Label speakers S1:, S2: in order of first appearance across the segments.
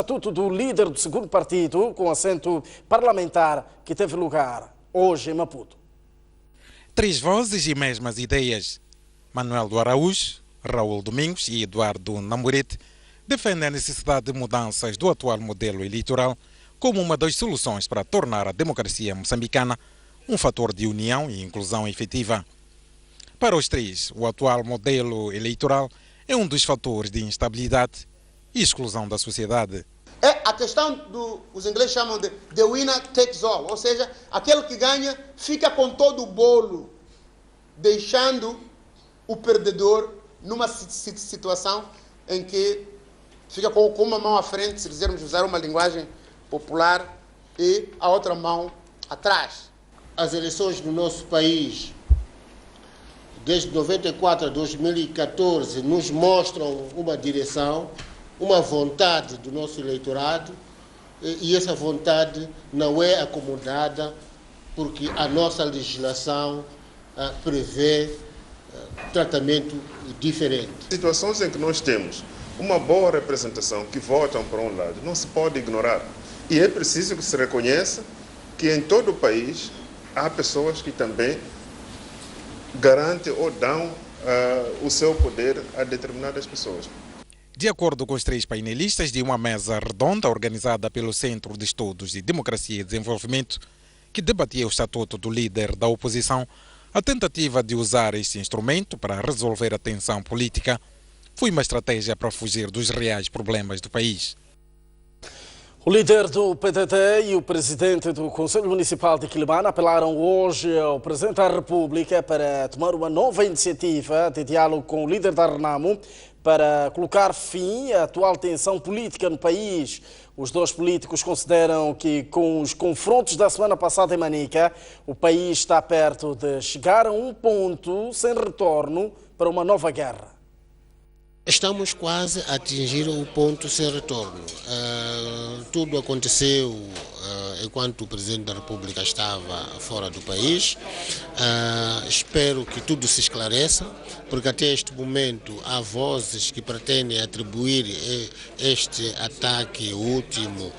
S1: estatuto do líder do segundo partido, com assento parlamentar, que teve lugar hoje em Maputo.
S2: 3 vozes e mesmas ideias. Manuel do Araújo, Raul Domingos e Eduardo Namorete defendem a necessidade de mudanças do atual modelo eleitoral como uma das soluções para tornar a democracia moçambicana um fator de união e inclusão efetiva. Para os 3, o atual modelo eleitoral é um dos fatores de instabilidade e exclusão da sociedade.
S3: É a questão os ingleses chamam de the winner takes all, ou seja, aquele que ganha fica com todo o bolo, deixando o perdedor numa situação em que fica com uma mão à frente, se quisermos usar uma linguagem popular, e a outra mão atrás. As eleições no nosso país, desde 94 a 2014, nos mostram uma direção, uma vontade do nosso eleitorado, e essa vontade não é acomodada porque a nossa legislação prevê tratamento diferente.
S4: Situações em que nós temos uma boa representação que votam para um lado, não se pode ignorar. E é preciso que se reconheça que em todo o país há pessoas que também garantem ou dão o seu poder a determinadas pessoas.
S2: De acordo com os 3 painelistas de uma mesa redonda organizada pelo Centro de Estudos de Democracia e Desenvolvimento, que debatia o estatuto do líder da oposição, a tentativa de usar este instrumento para resolver a tensão política foi uma estratégia para fugir dos reais problemas do país.
S1: O líder do PDT e o presidente do Conselho Municipal de Quelimane apelaram hoje ao Presidente da República para tomar uma nova iniciativa de diálogo com o líder da Renamo para colocar fim à atual tensão política no país. Os 2 políticos consideram que, com os confrontos da semana passada em Manica, o país está perto de chegar a um ponto sem retorno para uma nova guerra.
S3: Estamos quase a atingir o ponto sem retorno. Tudo aconteceu enquanto o Presidente da República estava fora do país. Espero que tudo se esclareça, porque até este momento há vozes que pretendem atribuir este ataque último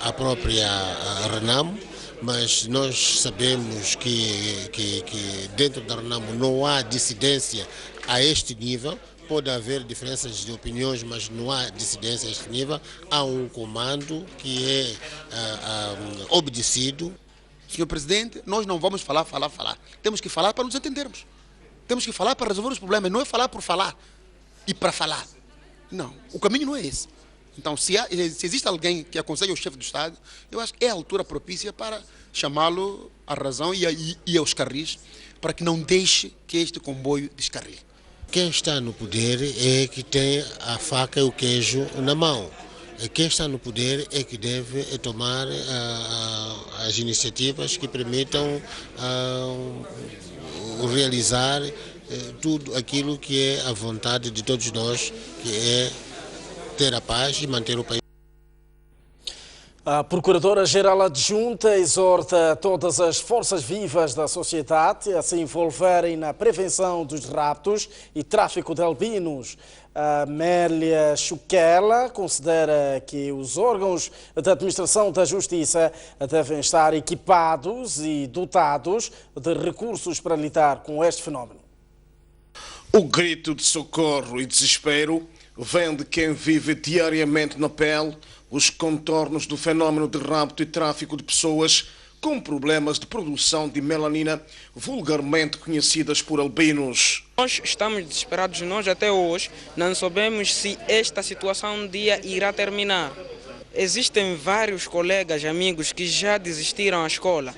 S3: à própria Renamo, mas nós sabemos que dentro da Renamo não há dissidência a este nível. Pode haver diferenças de opiniões, mas não há dissidência a este nível. Há um comando que é obedecido.
S5: Senhor Presidente, nós não vamos falar. Temos que falar para nos entendermos. Temos que falar para resolver os problemas, não é falar por falar e para falar. Não, o caminho não é esse. Então, se existe alguém que aconselha o chefe do Estado, eu acho que é a altura propícia para chamá-lo à razão e aos carris, para que não deixe que este comboio descarrile.
S3: Quem está no poder é que tem a faca e o queijo na mão. Quem está no poder é que deve tomar as iniciativas que permitam realizar tudo aquilo que é a vontade de todos nós, que é ter a paz e manter o país.
S1: A Procuradora-Geral Adjunta exorta todas as forças vivas da sociedade a se envolverem na prevenção dos raptos e tráfico de albinos. A Amélia Chuquela considera que os órgãos da administração da justiça devem estar equipados e dotados de recursos para lidar com este fenómeno.
S6: O grito de socorro e desespero vem de quem vive diariamente na pele os contornos do fenómeno de rapto e tráfico de pessoas com problemas de produção de melanina, vulgarmente conhecidas por albinos.
S7: Nós estamos desesperados, nós até hoje não sabemos se esta situação um dia irá terminar. Existem vários colegas, amigos que já desistiram da escola.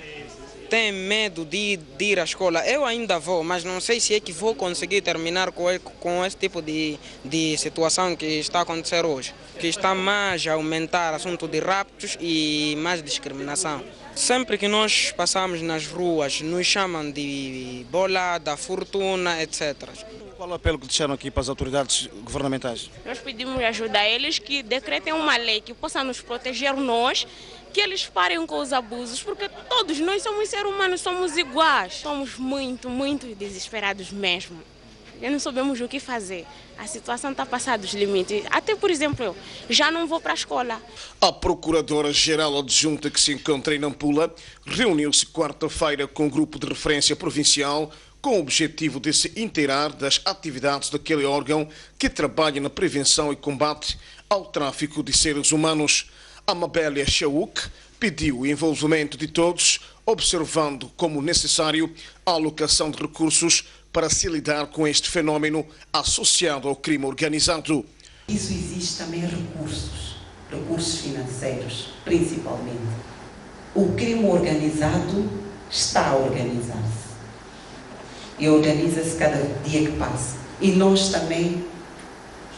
S7: Têm medo de ir à escola. Eu ainda vou, mas não sei se é que vou conseguir terminar com esse tipo de situação que está a acontecer hoje. Que está mais a aumentar o assunto de raptos e mais discriminação. Sempre que nós passamos nas ruas, nos chamam de bola, da fortuna, etc.
S8: Qual o apelo que deixaram aqui para as autoridades governamentais?
S9: Nós pedimos ajuda a eles que decretem uma lei que possa nos proteger nós, que eles parem com os abusos, porque todos nós somos seres humanos, somos iguais. Somos muito, muito desesperados mesmo. já não sabemos o que fazer. A situação está passada dos limites. Até, por exemplo, eu já não vou para a escola.
S6: A Procuradora-Geral Adjunta que se encontra em Nampula reuniu-se quarta-feira com o grupo de referência provincial com o objetivo de se inteirar das atividades daquele órgão que trabalha na prevenção e combate ao tráfico de seres humanos. A Mabélia Chauk pediu o envolvimento de todos, observando como necessário a alocação de recursos para se lidar com este fenómeno associado ao crime organizado.
S10: Isso existe também recursos financeiros, principalmente. O crime organizado está a organizar-se e organiza-se cada dia que passa. E nós também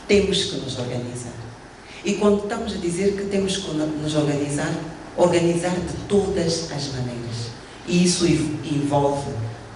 S10: temos que nos organizar. E quando estamos a dizer que temos que nos organizar de todas as maneiras. E isso envolve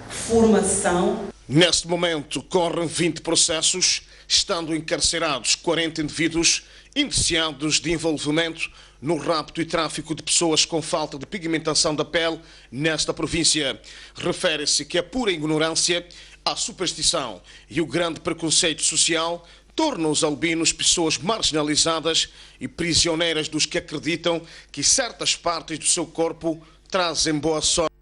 S10: formação.
S6: Neste momento, correm 20 processos, estando encarcerados 40 indivíduos indiciados de envolvimento no rapto e tráfico de pessoas com falta de pigmentação da pele nesta província. Refere-se que a pura ignorância, a superstição e o grande preconceito social tornam os albinos pessoas marginalizadas e prisioneiras dos que acreditam que certas partes do seu corpo trazem boa sorte.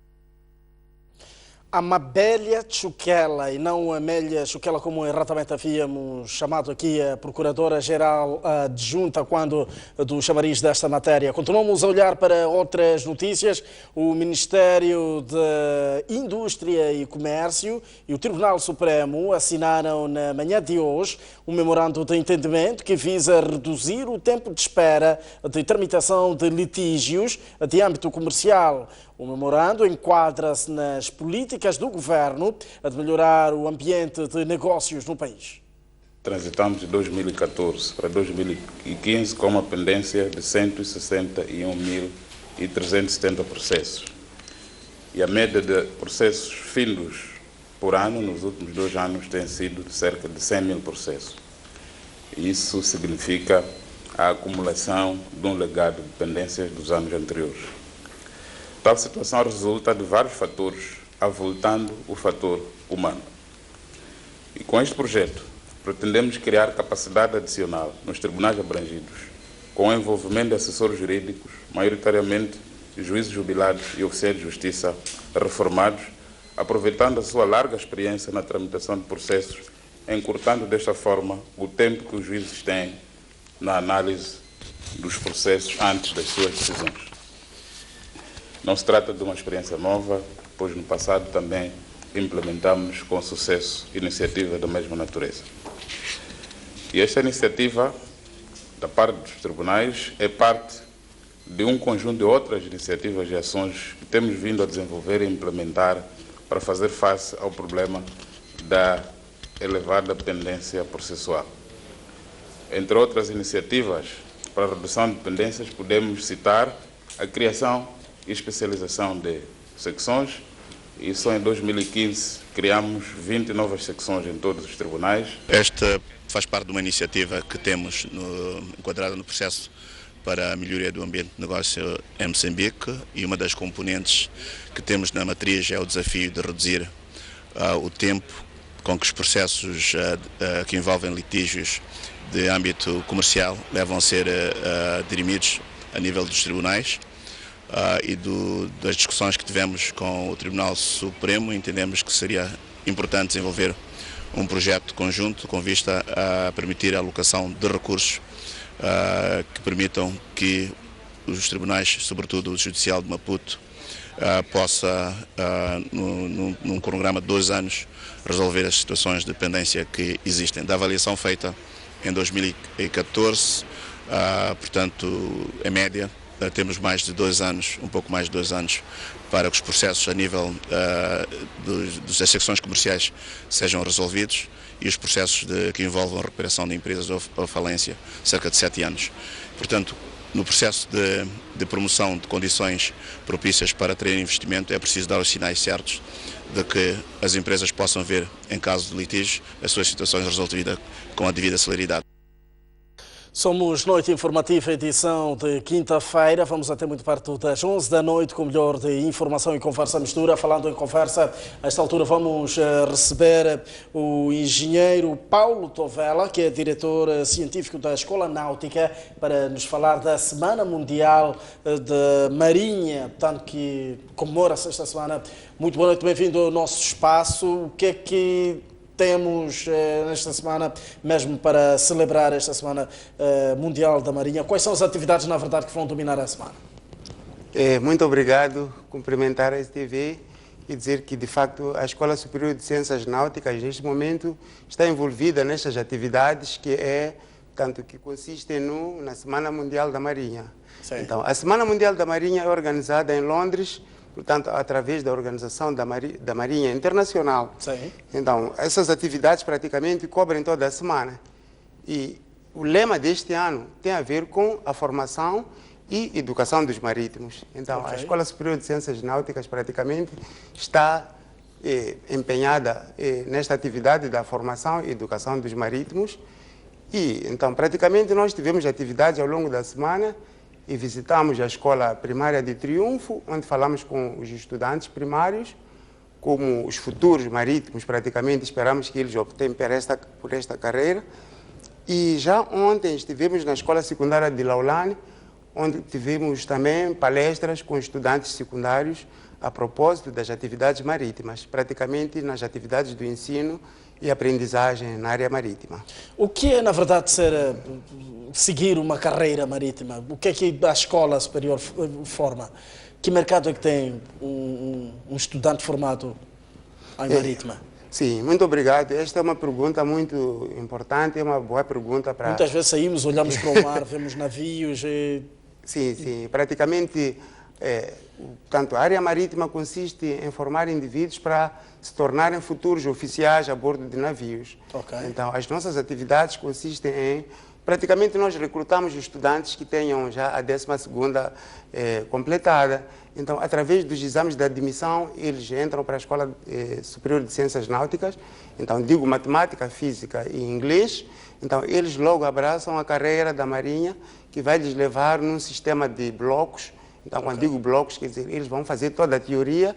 S1: A Mabélia Chukela, e não a Amélia Chukela, como erradamente havíamos chamado aqui a Procuradora-Geral Adjunta quando do chamariz desta matéria. Continuamos a olhar para outras notícias. O Ministério da Indústria e Comércio e o Tribunal Supremo assinaram na manhã de hoje um memorando de entendimento que visa reduzir o tempo de espera de tramitação de litígios de âmbito comercial. O memorando enquadra-se nas políticas do governo de melhorar o ambiente de negócios no país.
S11: Transitamos de 2014 para 2015 com uma pendência de 161.370 processos. E a média de processos findos por ano nos últimos 2 anos tem sido de cerca de 100 mil processos. Isso significa a acumulação de um legado de pendências dos anos anteriores. Tal situação resulta de vários fatores, avultando o fator humano. E com este projeto, pretendemos criar capacidade adicional nos tribunais abrangidos, com o envolvimento de assessores jurídicos, maioritariamente juízes jubilados e oficiais de justiça reformados, aproveitando a sua larga experiência na tramitação de processos, encurtando desta forma o tempo que os juízes têm na análise dos processos antes das suas decisões. Não se trata de uma experiência nova, pois no passado também implementamos com sucesso iniciativas da mesma natureza. E esta iniciativa, da parte dos tribunais, é parte de um conjunto de outras iniciativas e ações que temos vindo a desenvolver e implementar para fazer face ao problema da elevada pendência processual. Entre outras iniciativas para a redução de pendências, podemos citar a criação e especialização de secções, e só em 2015 criamos 20 novas secções em todos os tribunais.
S12: Esta faz parte de uma iniciativa que temos enquadrada no processo para a melhoria do ambiente de negócio em Moçambique, e uma das componentes que temos na matriz é o desafio de reduzir o tempo com que os processos que envolvem litígios de âmbito comercial levam a ser dirimidos a nível dos tribunais. E das discussões que tivemos com o Tribunal Supremo, entendemos que seria importante desenvolver um projeto conjunto com vista a permitir a alocação de recursos que permitam que os tribunais, sobretudo o Judicial de Maputo, possa, num cronograma de 2 anos, resolver as situações de pendência que existem. Da avaliação feita em 2014, portanto, em média, temos mais de 2 anos, um pouco mais de 2 anos, para que os processos a nível das secções comerciais sejam resolvidos, e os processos que envolvam a recuperação de empresas ou falência, cerca de 7 anos. Portanto, no processo de promoção de condições propícias para atrair investimento, é preciso dar os sinais certos de que as empresas possam ver, em caso de litígios, as suas situações resolvidas com a devida celeridade.
S1: Somos Noite Informativa, edição de quinta-feira. Vamos até muito perto das 11 da noite com o melhor de informação e conversa mistura. Falando em conversa, a esta altura vamos receber o engenheiro Paulo Tovela, que é diretor científico da Escola Náutica, para nos falar da Semana Mundial de Marinha, portanto, que comemora-se esta semana. Muito boa noite, bem-vindo ao nosso espaço. O que é que temos nesta semana, mesmo para celebrar esta Semana Mundial da Marinha? Quais são as atividades, na verdade, que vão dominar a semana?
S13: Muito obrigado. Cumprimentar a STV e dizer que, de facto, a Escola Superior de Ciências Náuticas, neste momento, está envolvida nestas atividades que consistem na Semana Mundial da Marinha. Sim. Então, a Semana Mundial da Marinha é organizada em Londres, portanto, através da Organização da Marinha Internacional. Sim. Então, essas atividades praticamente cobrem toda a semana. E o lema deste ano tem a ver com a formação e educação dos marítimos. Então, a Escola Superior de Ciências Náuticas praticamente está empenhada nesta atividade da formação e educação dos marítimos. E, então, praticamente nós tivemos atividades ao longo da semana e visitamos a Escola Primária de Triunfo, onde falamos com os estudantes primários, como os futuros marítimos, praticamente esperamos que eles optem por esta carreira. E já ontem estivemos na Escola Secundária de Laulane, onde tivemos também palestras com estudantes secundários a propósito das atividades marítimas, praticamente nas atividades do ensino e aprendizagem na área marítima.
S1: O que é, na verdade, seguir uma carreira marítima? O que é que a escola superior forma? Que mercado é que tem um estudante formado em marítima?
S13: Sim, muito obrigado. Esta é uma pergunta muito importante, é uma boa pergunta para...
S1: Muitas vezes saímos, olhamos para o mar, vemos navios e...
S13: Sim, praticamente, tanto a área marítima consiste em formar indivíduos para se tornarem futuros oficiais a bordo de navios. Então, as nossas atividades consistem em... Praticamente, nós recrutamos estudantes que tenham já a 12ª completada. Então, através dos exames de admissão, eles entram para a Escola Superior de Ciências Náuticas. Então, digo matemática, física e inglês. Então, eles logo abraçam a carreira da Marinha, que vai lhes levar num sistema de blocos. Então, quando digo blocos, quer dizer, eles vão fazer toda a teoria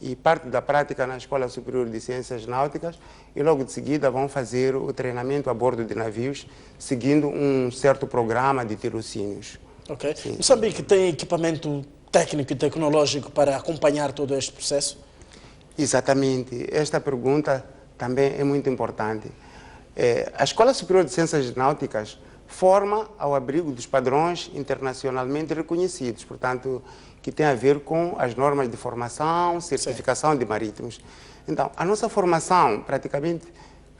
S13: e parte da prática na Escola Superior de Ciências Náuticas e logo de seguida vão fazer o treinamento a bordo de navios, seguindo um certo programa de tirocínios.
S1: Moçambique tem equipamento técnico e tecnológico para acompanhar todo este processo?
S13: Exatamente. Esta pergunta também é muito importante. A Escola Superior de Ciências Náuticas forma ao abrigo dos padrões internacionalmente reconhecidos, portanto, que tem a ver com as normas de formação, certificação de marítimos. Então, a nossa formação, praticamente,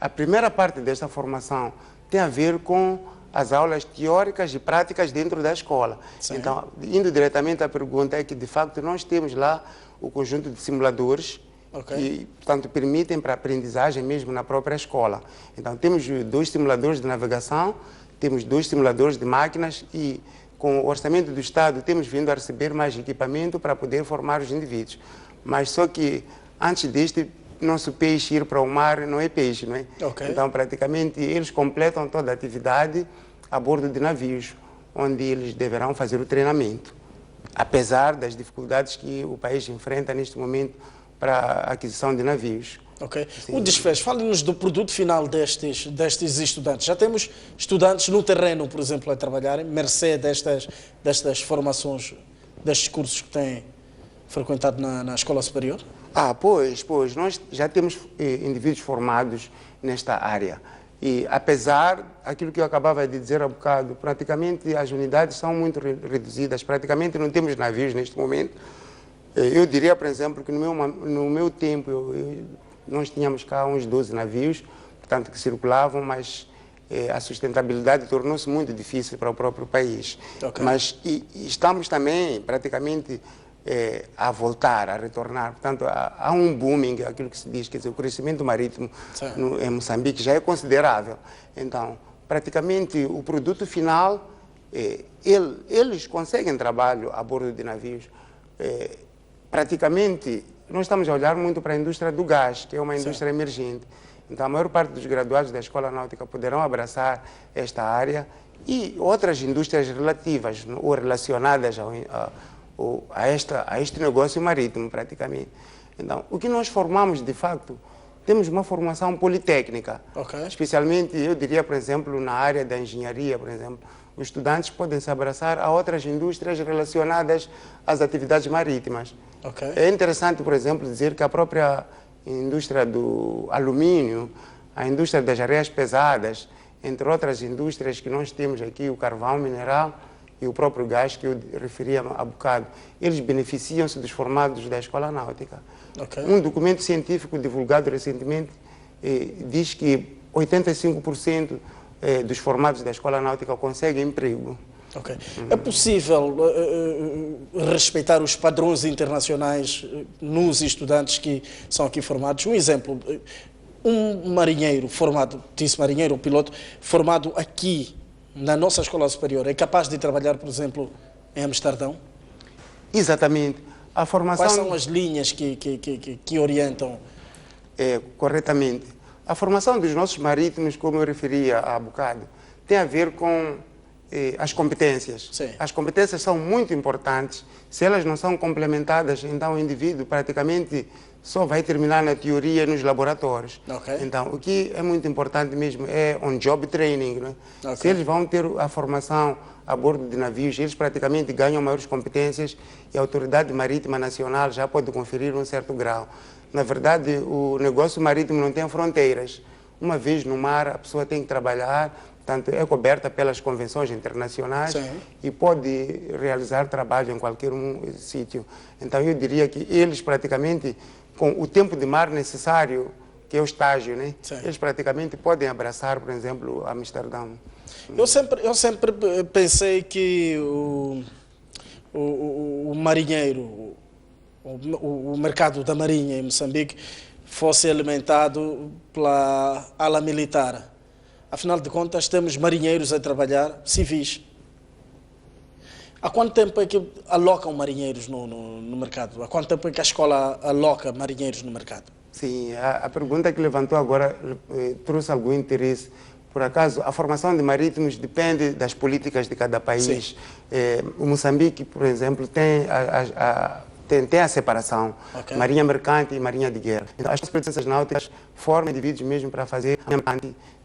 S13: a primeira parte desta formação tem a ver com as aulas teóricas e práticas dentro da escola. Então, indo diretamente à pergunta, é que, de facto, nós temos lá o conjunto de simuladores que, portanto, permitem para a aprendizagem mesmo na própria escola. Então, temos 2 simuladores de navegação, temos 2 simuladores de máquinas e, com o orçamento do Estado, temos vindo a receber mais equipamento para poder formar os indivíduos. Mas só que, antes deste, nosso peixe ir para o mar não é peixe, não é? Então, praticamente, eles completam toda a atividade a bordo de navios, onde eles deverão fazer o treinamento, apesar das dificuldades que o país enfrenta neste momento para a aquisição de navios.
S1: O desfecho, fale-nos do produto final destes estudantes. Já temos estudantes no terreno, por exemplo, a trabalharem, mercê destas formações, destes cursos que têm frequentado na escola superior?
S13: Pois, nós já temos indivíduos formados nesta área. E apesar daquilo que eu acabava de dizer há bocado, praticamente as unidades são muito reduzidas, praticamente não temos navios neste momento. Eu diria, por exemplo, que no meu tempo, nós tínhamos cá uns 12 navios, portanto, que circulavam, mas a sustentabilidade tornou-se muito difícil para o próprio país. Mas estamos também, praticamente, a voltar, a retornar. Portanto, há um booming, aquilo que se diz, quer dizer, o crescimento marítimo em Moçambique já é considerável. Então, praticamente, o produto final, eles conseguem trabalho a bordo de navios. Praticamente, nós estamos a olhar muito para a indústria do gás, que é uma indústria emergente. Então, a maior parte dos graduados da Escola Náutica poderão abraçar esta área e outras indústrias relativas ou relacionadas a este negócio marítimo, praticamente. Então, o que nós formamos, de facto, temos uma formação politécnica, especialmente, eu diria, por exemplo, na área da engenharia, por exemplo, os estudantes podem se abraçar a outras indústrias relacionadas às atividades marítimas. É interessante, por exemplo, dizer que a própria indústria do alumínio, a indústria das areias pesadas, entre outras indústrias que nós temos aqui, o carvão mineral e o próprio gás que eu referia há bocado, eles beneficiam-se dos formados da Escola Náutica. Um documento científico divulgado recentemente diz que 85% dos formados da Escola Náutica conseguem emprego.
S1: É possível respeitar os padrões internacionais nos estudantes que são aqui formados? Um exemplo, um marinheiro formado, disse marinheiro, um piloto, formado aqui na nossa escola superior, é capaz de trabalhar, por exemplo, em Amsterdão?
S13: Exatamente. A formação...
S1: Quais são as linhas que orientam?
S13: Corretamente. A formação dos nossos marítimos, como eu referia há bocado, tem a ver com as competências. As competências são muito importantes. Se elas não são complementadas, então o indivíduo praticamente só vai terminar na teoria nos laboratórios. Então, o que é muito importante mesmo é on-job training. Né? Se eles vão ter a formação a bordo de navios, eles praticamente ganham maiores competências e a Autoridade Marítima Nacional já pode conferir um certo grau. Na verdade, o negócio marítimo não tem fronteiras. Uma vez no mar, a pessoa tem que trabalhar, portanto, é coberta pelas convenções internacionais e pode realizar trabalho em qualquer sítio. Então, eu diria que eles praticamente, com o tempo de mar necessário, que é o estágio, né? Eles praticamente podem abraçar, por exemplo, Amsterdão.
S1: Eu sempre pensei que o marinheiro, o mercado da marinha em Moçambique fosse alimentado pela ala militar. Afinal de contas, temos marinheiros a trabalhar, civis. Há quanto tempo é que alocam marinheiros no mercado? Há quanto tempo é que a escola aloca marinheiros no mercado?
S13: Sim, a pergunta que levantou agora trouxe algum interesse. Por acaso, a formação de marítimos depende das políticas de cada país. O Moçambique, por exemplo, tem a separação, marinha mercante e marinha de guerra. Então, as competências náuticas formam indivíduos mesmo para fazer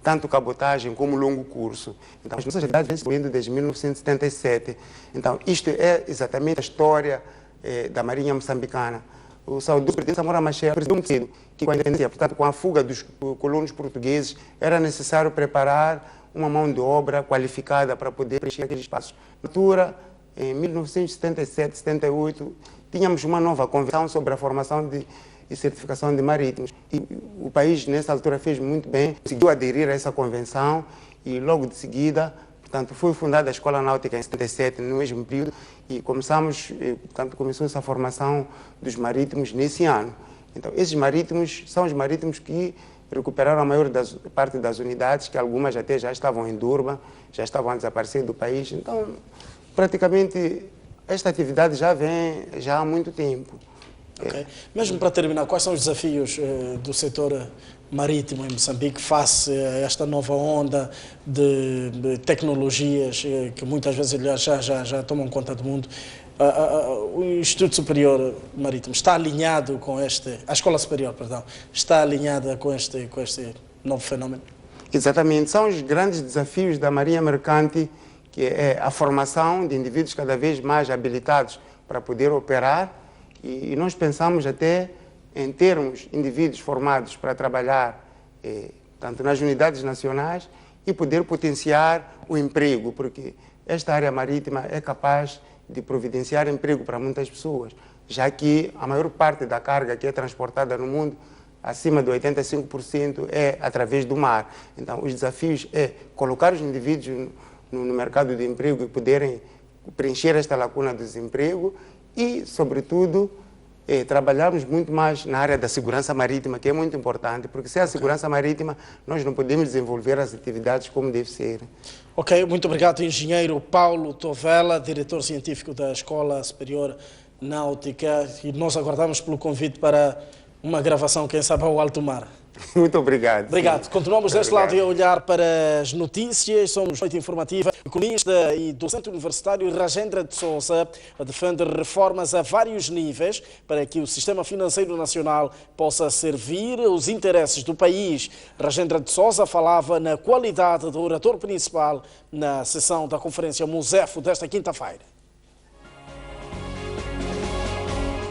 S13: tanto cabotagem como longo curso. Então, as nossas atividades vêm se desenvolvendo desde 1977. Então, isto é exatamente a história da marinha moçambicana. O saudoso presidente Samora Machel percebeu muito cedo que com a independência, portanto, com a fuga dos colonos portugueses, era necessário preparar uma mão de obra qualificada para poder preencher aqueles espaços. Na altura, em 1977, 78, tínhamos uma nova convenção sobre a formação e certificação de marítimos. E o país, nessa altura, fez muito bem, conseguiu aderir a essa convenção e, logo de seguida, portanto, foi fundada a Escola Náutica em 77, no mesmo período, e começou-se a formação dos marítimos nesse ano. Então, esses marítimos são os marítimos que recuperaram a maior parte das unidades, que algumas até já estavam em Durban, já estavam a desaparecer do país. Então, praticamente, esta atividade já vem há muito tempo.
S1: Mesmo para terminar, quais são os desafios do setor marítimo em Moçambique face a esta nova onda de tecnologias que muitas vezes já tomam conta do mundo? O Instituto Superior Marítimo está alinhado com a Escola Superior, perdão, está alinhada com este novo fenómeno?
S13: Exatamente, são os grandes desafios da Marinha Mercante, que é a formação de indivíduos cada vez mais habilitados para poder operar, e nós pensamos até em termos indivíduos formados para trabalhar tanto nas unidades nacionais e poder potenciar o emprego, porque esta área marítima é capaz de providenciar emprego para muitas pessoas, já que a maior parte da carga que é transportada no mundo, acima de 85%, é através do mar. Então, os desafios é colocar os indivíduos no mercado de emprego e poderem preencher esta lacuna do desemprego e, sobretudo, trabalharmos muito mais na área da segurança marítima, que é muito importante, porque sem a segurança marítima nós não podemos desenvolver as atividades como deve ser.
S1: Muito obrigado, engenheiro Paulo Tovela, diretor científico da Escola Superior Náutica, e nós aguardamos pelo convite para Uma gravação, quem sabe, ao alto mar.
S13: Muito obrigado.
S1: Obrigado.
S13: Sim.
S1: Continuamos deste lado e a olhar para as notícias. Somos Noite Informativa. O economista e docente universitário Rajendra de Souza defende reformas a vários níveis para que o sistema financeiro nacional possa servir os interesses do país. Rajendra de Souza falava na qualidade do orator principal na sessão da Conferência Muzefo desta quinta-feira.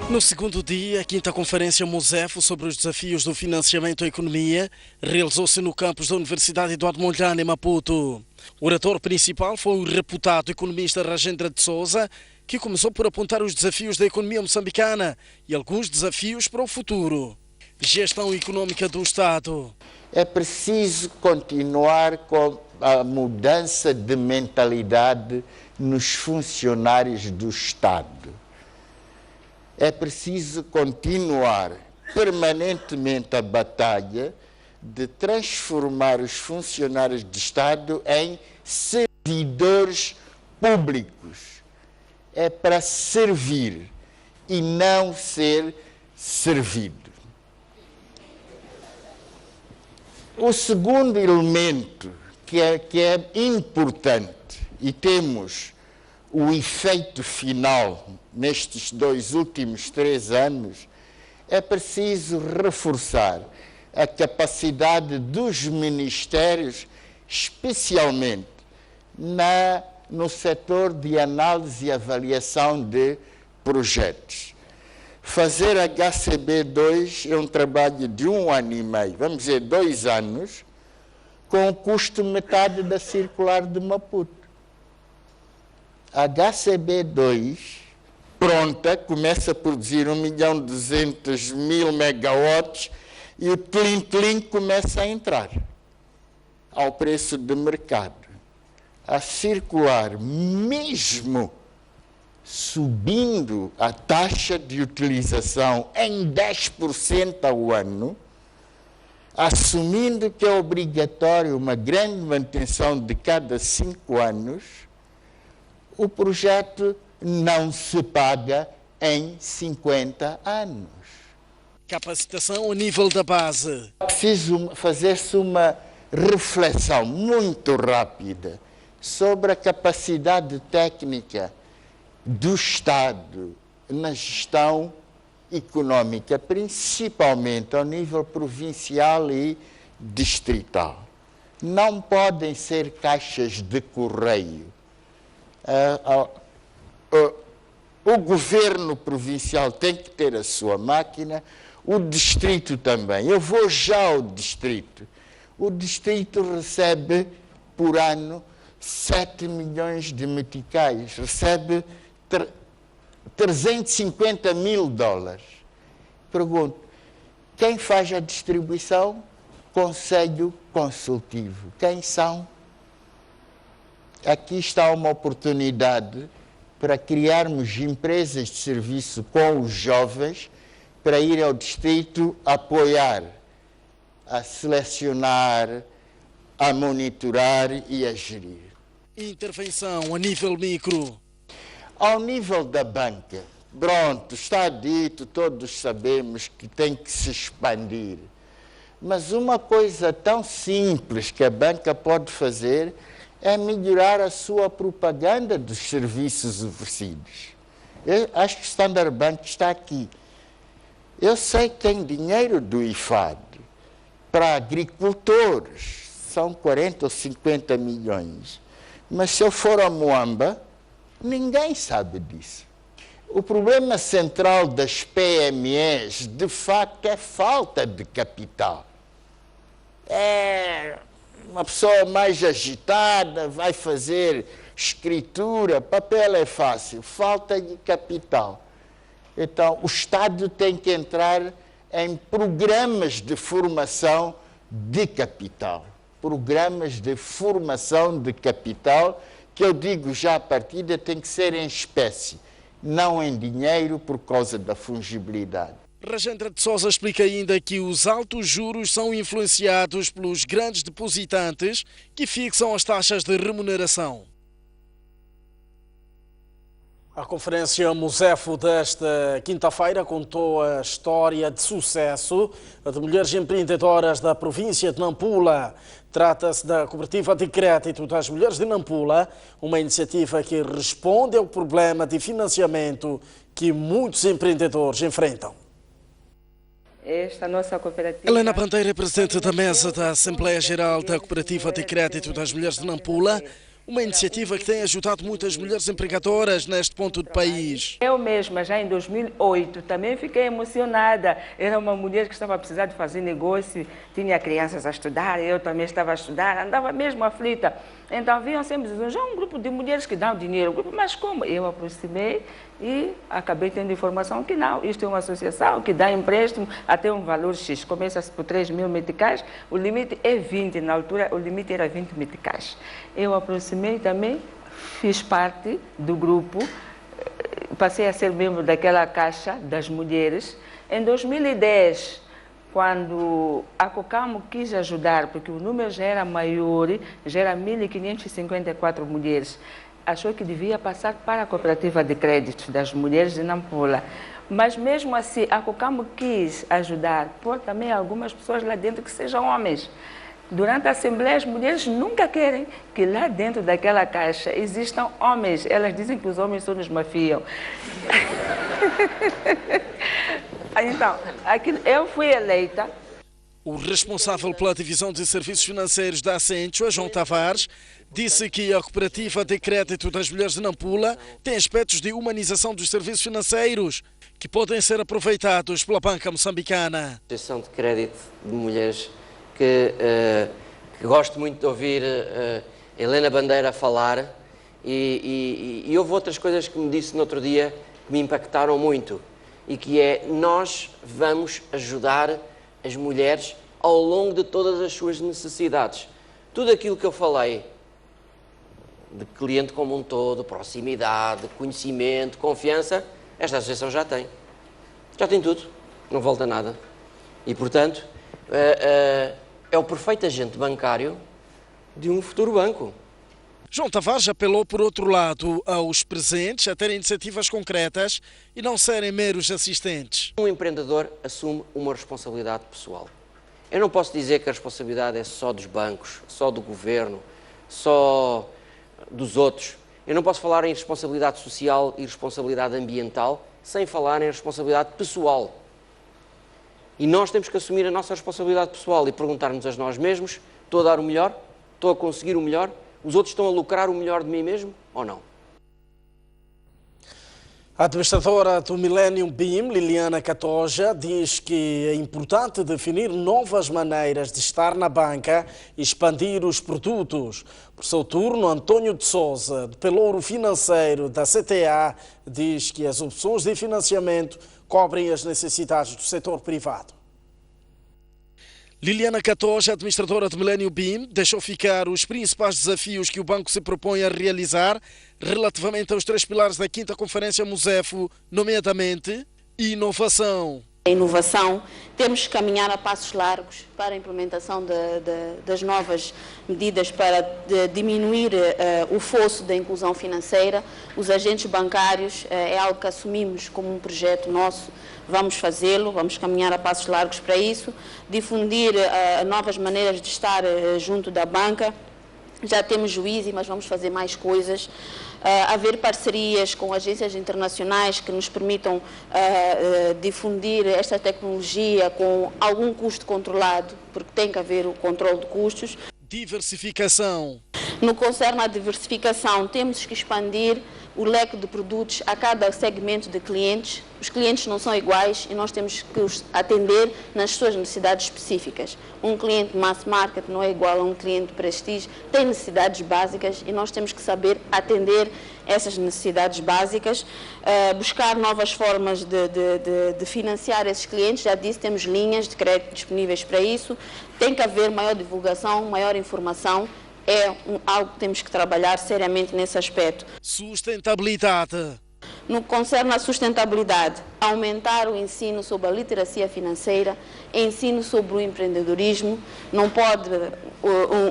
S1: No segundo dia, a quinta Conferência Muzefo sobre os desafios do financiamento à economia realizou-se no campus da Universidade Eduardo Mondlane, em Maputo. O orator principal foi o reputado economista Rajendra de Souza, que começou por apontar os desafios da economia moçambicana e alguns desafios para o futuro. Gestão econômica do Estado.
S14: É preciso continuar com a mudança de mentalidade nos funcionários do Estado. É preciso continuar permanentemente a batalha de transformar os funcionários do Estado em servidores públicos. É para servir e não ser servido. O segundo elemento que é importante, e temos o efeito final nestes 2 últimos 3 anos, é preciso reforçar a capacidade dos ministérios, especialmente no setor de análise e avaliação de projetos. Fazer HCB2 é um trabalho de 1 ano e meio, vamos dizer 2 anos, com o custo metade da circular de Maputo. A HCB2, pronta, começa a produzir 1.200.000 megawatts e o tlim-tlim começa a entrar ao preço de mercado. A circular, mesmo subindo a taxa de utilização em 10% ao ano, assumindo que é obrigatório uma grande manutenção de cada 5 anos, o projeto não se paga em 50 anos.
S1: Capacitação ao nível da base.
S14: Preciso fazer-se uma reflexão muito rápida sobre a capacidade técnica do Estado na gestão econômica, principalmente ao nível provincial e distrital. Não podem ser caixas de correio. O governo provincial tem que ter a sua máquina, o distrito também. Eu vou já ao distrito. O distrito recebe por ano 7 milhões de meticais, recebe 350 mil dólares. Pergunto, quem faz a distribuição? Conselho Consultivo. Quem são? Aqui está uma oportunidade para criarmos empresas de serviço com os jovens para ir ao distrito apoiar, a selecionar, a monitorar e a gerir.
S1: Intervenção a nível micro.
S14: Ao nível da banca, pronto, está dito, todos sabemos que tem que se expandir. Mas uma coisa tão simples que a banca pode fazer é melhorar a sua propaganda dos serviços oferecidos. Eu acho que o Standard Bank está aqui. Eu sei que tem dinheiro do IFAD para agricultores, são 40 ou 50 milhões. Mas se eu for a Moamba, ninguém sabe disso. O problema central das PMEs, de facto, é falta de capital. Uma pessoa mais agitada vai fazer escritura, papel é fácil, falta de capital. Então, o Estado tem que entrar em programas de formação de capital. Programas de formação de capital, que eu digo já à partida, tem que ser em espécie, não em dinheiro por causa da fungibilidade.
S1: Rajendra de Souza explica ainda que os altos juros são influenciados pelos grandes depositantes que fixam as taxas de remuneração. A conferência Musefo desta quinta-feira contou a história de sucesso de mulheres empreendedoras da província de Nampula. Trata-se da Cooperativa de Crédito das Mulheres de Nampula, uma iniciativa que responde ao problema de financiamento que muitos empreendedores enfrentam.
S15: Esta nossa cooperativa...
S1: Helena Bandeira, presidente da mesa da Assembleia Geral da Cooperativa de Crédito das Mulheres de Nampula, uma iniciativa que tem ajudado muitas mulheres empregadoras neste ponto do país.
S15: Eu mesma, já em 2008, também fiquei emocionada. Era uma mulher que estava a precisar de fazer negócio, tinha crianças a estudar, eu também estava a estudar, andava mesmo aflita. Então vinham sempre dizendo, já um grupo de mulheres que dão dinheiro. Mas como? Eu aproximei e acabei tendo informação que não, isto é uma associação que dá empréstimo até um valor X. Começa-se por 3.000 meticais, o limite é 20, na altura o limite era 20 meticais. Eu aproximei também, fiz parte do grupo, passei a ser membro daquela Caixa das Mulheres. Em 2010, quando a COCAMO quis ajudar, porque o número já era maior, já era 1.554 mulheres, achou que devia passar para a Cooperativa de Crédito das Mulheres de Nampula. Mas mesmo assim, a COCAMO quis ajudar, por também algumas pessoas lá dentro que sejam homens. Durante a Assembleia, as mulheres nunca querem que lá dentro daquela caixa existam homens. Elas dizem que os homens só nos mafiam. Então, eu fui eleita.
S1: O responsável pela divisão de serviços financeiros da Accenture, João Tavares, disse que a Cooperativa de Crédito das Mulheres de Nampula tem aspectos de humanização dos serviços financeiros que podem ser aproveitados pela banca moçambicana.
S16: A Associação de Crédito de Mulheres que gosto muito de ouvir Helena Bandeira falar e houve outras coisas que me disse no outro dia que me impactaram muito e que é, nós vamos ajudar as mulheres ao longo de todas as suas necessidades. Tudo aquilo que eu falei, de cliente como um todo, proximidade, conhecimento, confiança, esta associação já tem. Já tem tudo, não falta nada. E, portanto, é o perfeito agente bancário de um futuro banco.
S1: João Tavares apelou, por outro lado, aos presentes a terem iniciativas concretas e não serem meros assistentes.
S16: Um empreendedor assume uma responsabilidade pessoal. Eu não posso dizer que a responsabilidade é só dos bancos, só do governo, só dos outros. Eu não posso falar em responsabilidade social e responsabilidade ambiental sem falar em responsabilidade pessoal. E nós temos que assumir a nossa responsabilidade pessoal e perguntar-nos a nós mesmos, estou a dar o melhor? Estou a conseguir o melhor? Os outros estão a lucrar o melhor de mim mesmo ou não?
S1: A administradora do Millennium BIM, Liliana Catoja, diz que é importante definir novas maneiras de estar na banca e expandir os produtos. Por seu turno, António de Sousa, de Pelouro Financeiro da CTA, diz que as opções de financiamento cobrem as necessidades do setor privado. Liliana Catoja, administradora do Millennium BIM, deixou ficar os principais desafios que o banco se propõe a realizar relativamente aos 3 pilares da 5ª Conferência Musefo, nomeadamente inovação.
S17: A inovação, temos que caminhar a passos largos para a implementação das novas medidas para diminuir o fosso da inclusão financeira. Os agentes bancários é algo que assumimos como um projeto nosso. Vamos fazê-lo, vamos caminhar a passos largos para isso, difundir novas maneiras de estar junto da banca. Já temos o Easy, mas vamos fazer mais coisas. Haver parcerias com agências internacionais que nos permitam difundir esta tecnologia com algum custo controlado, porque tem que haver o controle de custos.
S1: Diversificação.
S17: No que concerne à diversificação, temos que expandir o leque de produtos a cada segmento de clientes. Os clientes não são iguais e nós temos que os atender nas suas necessidades específicas. Um cliente mass market não é igual a um cliente prestígio, tem necessidades básicas e nós temos que saber atender essas necessidades básicas, buscar novas formas de financiar esses clientes. Já disse, temos linhas de crédito disponíveis para isso. Tem que haver maior divulgação, maior informação. É algo que temos que trabalhar seriamente nesse aspecto.
S1: Sustentabilidade.
S17: No que concerne à sustentabilidade, aumentar o ensino sobre a literacia financeira, ensino sobre o empreendedorismo. Não pode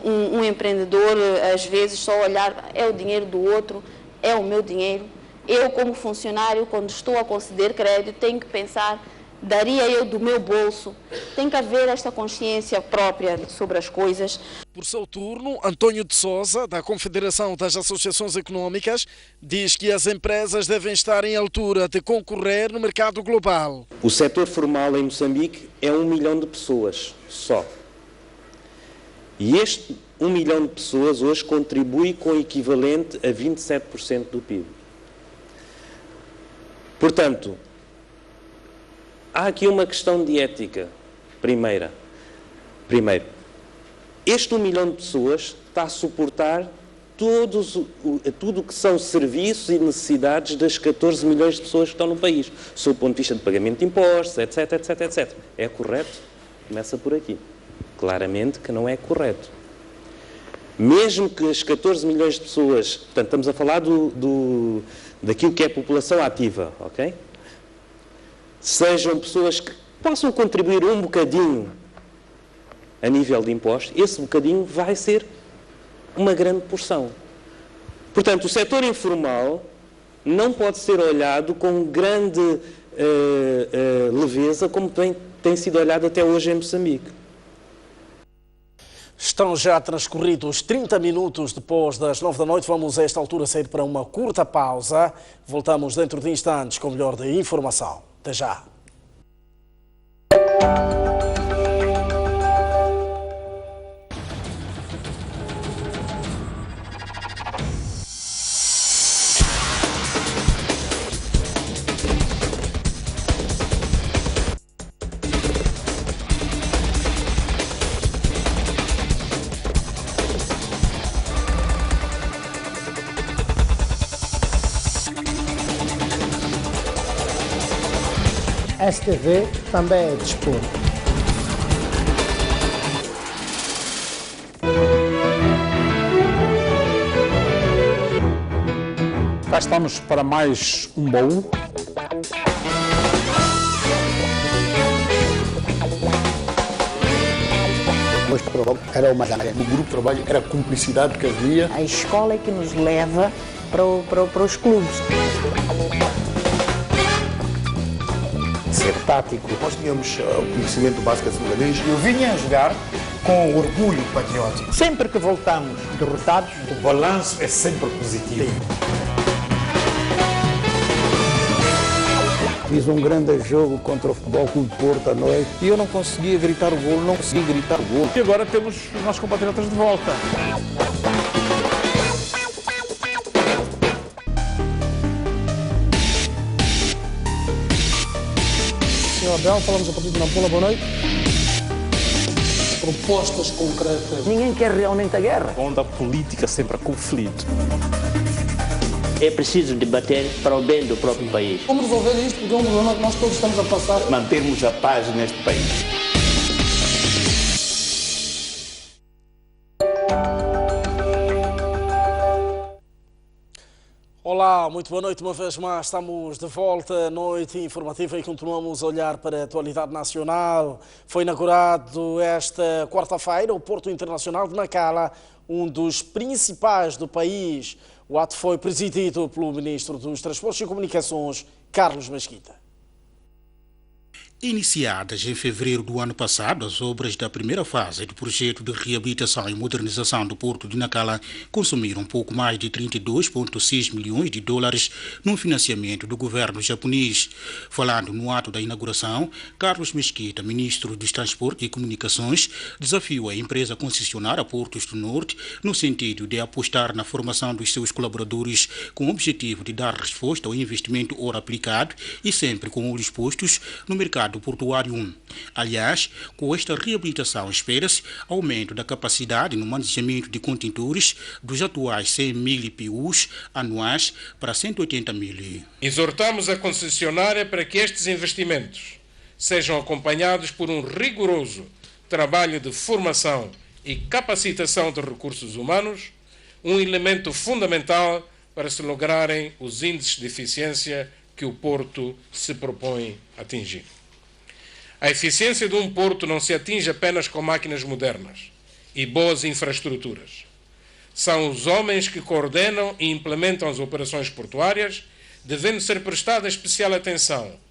S17: um empreendedor, às vezes, só olhar, é o dinheiro do outro, é o meu dinheiro. Eu, como funcionário, quando estou a conceder crédito, tenho que pensar, daria eu do meu bolso? Tem que haver esta consciência própria sobre as coisas.
S1: Por seu turno, António de Sousa, da Confederação das Associações Econômicas, diz que as empresas devem estar em altura de concorrer no mercado global.
S18: O setor formal em Moçambique é 1 milhão de pessoas só. E este 1 milhão de pessoas hoje contribui com o equivalente a 27% do PIB. Portanto, há aqui uma questão de ética. Primeiro, este 1 milhão de pessoas está a suportar tudo o que são serviços e necessidades das 14 milhões de pessoas que estão no país, sob o ponto de vista de pagamento de impostos, etc, etc, etc. É correto? Começa por aqui. Claramente que não é correto. Mesmo que as 14 milhões de pessoas, portanto, estamos a falar daquilo que é a população ativa, ok? Sejam pessoas que possam contribuir um bocadinho a nível de impostos, esse bocadinho vai ser uma grande porção. Portanto, o setor informal não pode ser olhado com grande leveza como tem sido olhado até hoje em Moçambique.
S1: Estão já transcorridos 30 minutos depois das 9 da noite. Vamos a esta altura sair para uma curta pausa. Voltamos dentro de instantes com o melhor da informação. Até já.
S19: STV também é desporto.
S20: Cá estamos para mais um baú.
S19: Este programa era uma da
S20: O grupo de trabalho era a cumplicidade que havia.
S21: A escola é que nos leva para os clubes.
S19: Ser tático.
S20: Nós tínhamos o conhecimento básico de senegalês.
S19: Eu vinha a jogar com orgulho patriótico. Sempre que voltamos derrotados,
S20: o balanço é sempre positivo.
S19: Fiz um grande jogo contra o Futebol Clube de Porto à noite
S22: e eu não conseguia gritar o golo,
S20: E agora temos os nossos compatriotas de volta.
S19: Sr. Abel, falamos a partir de Nampula, boa noite. Propostas concretas.
S21: Ninguém quer realmente a guerra.
S20: A onda política sempre a conflito.
S23: É preciso debater para o bem do próprio país.
S19: Como resolver isto? Porque é um problema que nós todos estamos a passar.
S20: Mantermos a paz neste país.
S1: Olá, muito boa noite uma vez mais. Estamos de volta à noite informativa e continuamos a olhar para a atualidade nacional. Foi inaugurado esta quarta-feira o Porto Internacional de Nacala, um dos principais do país. O ato foi presidido pelo Ministro dos Transportes e Comunicações, Carlos Mesquita.
S24: Iniciadas em fevereiro do ano passado, as obras da primeira fase do projeto de reabilitação e modernização do Porto de Nacala consumiram um pouco mais de 32,6 milhões de dólares no financiamento do governo japonês. Falando no ato da inauguração, Carlos Mesquita, ministro dos Transportes e Comunicações, desafiou a empresa concessionária Portos do Norte no sentido de apostar na formação dos seus colaboradores com o objetivo de dar resposta ao investimento ora aplicado e sempre com olhos postos no mercado portuário. Aliás, com esta reabilitação espera-se aumento da capacidade no manejamento de contentores dos atuais 100 mil IPUs anuais para 180 mil.
S25: Exortamos a concessionária para que estes investimentos sejam acompanhados por um rigoroso trabalho de formação e capacitação de recursos humanos, um elemento fundamental para se lograrem os índices de eficiência que o Porto se propõe atingir. A eficiência de um porto não se atinge apenas com máquinas modernas e boas infraestruturas. São os homens que coordenam e implementam as operações portuárias devendo ser prestada especial atenção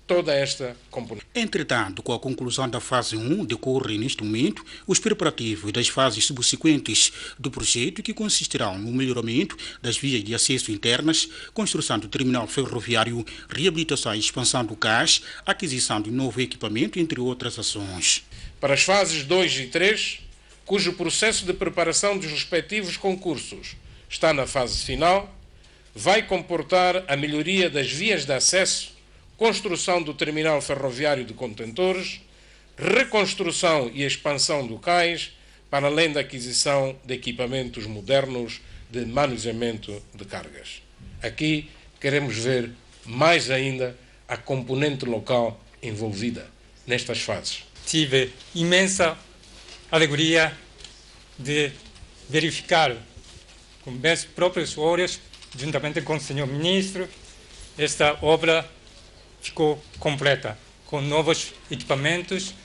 S25: toda esta componente.
S24: Entretanto, com a conclusão da fase 1, decorrem neste momento os preparativos das fases subsequentes do projeto, que consistirão no melhoramento das vias de acesso internas, construção do terminal ferroviário, reabilitação e expansão do cais, aquisição de novo equipamento, entre outras ações.
S25: Para as fases 2 e 3, cujo processo de preparação dos respectivos concursos está na fase final, vai comportar a melhoria das vias de acesso, construção do terminal ferroviário de contentores, reconstrução e expansão do cais, para além da aquisição de equipamentos modernos de manuseamento de cargas. Aqui queremos ver mais ainda a componente local envolvida nestas fases.
S2: Tive imensa alegria de verificar com meus próprios olhos, juntamente com o senhor ministro, esta obra ficou completa, com novos equipamentos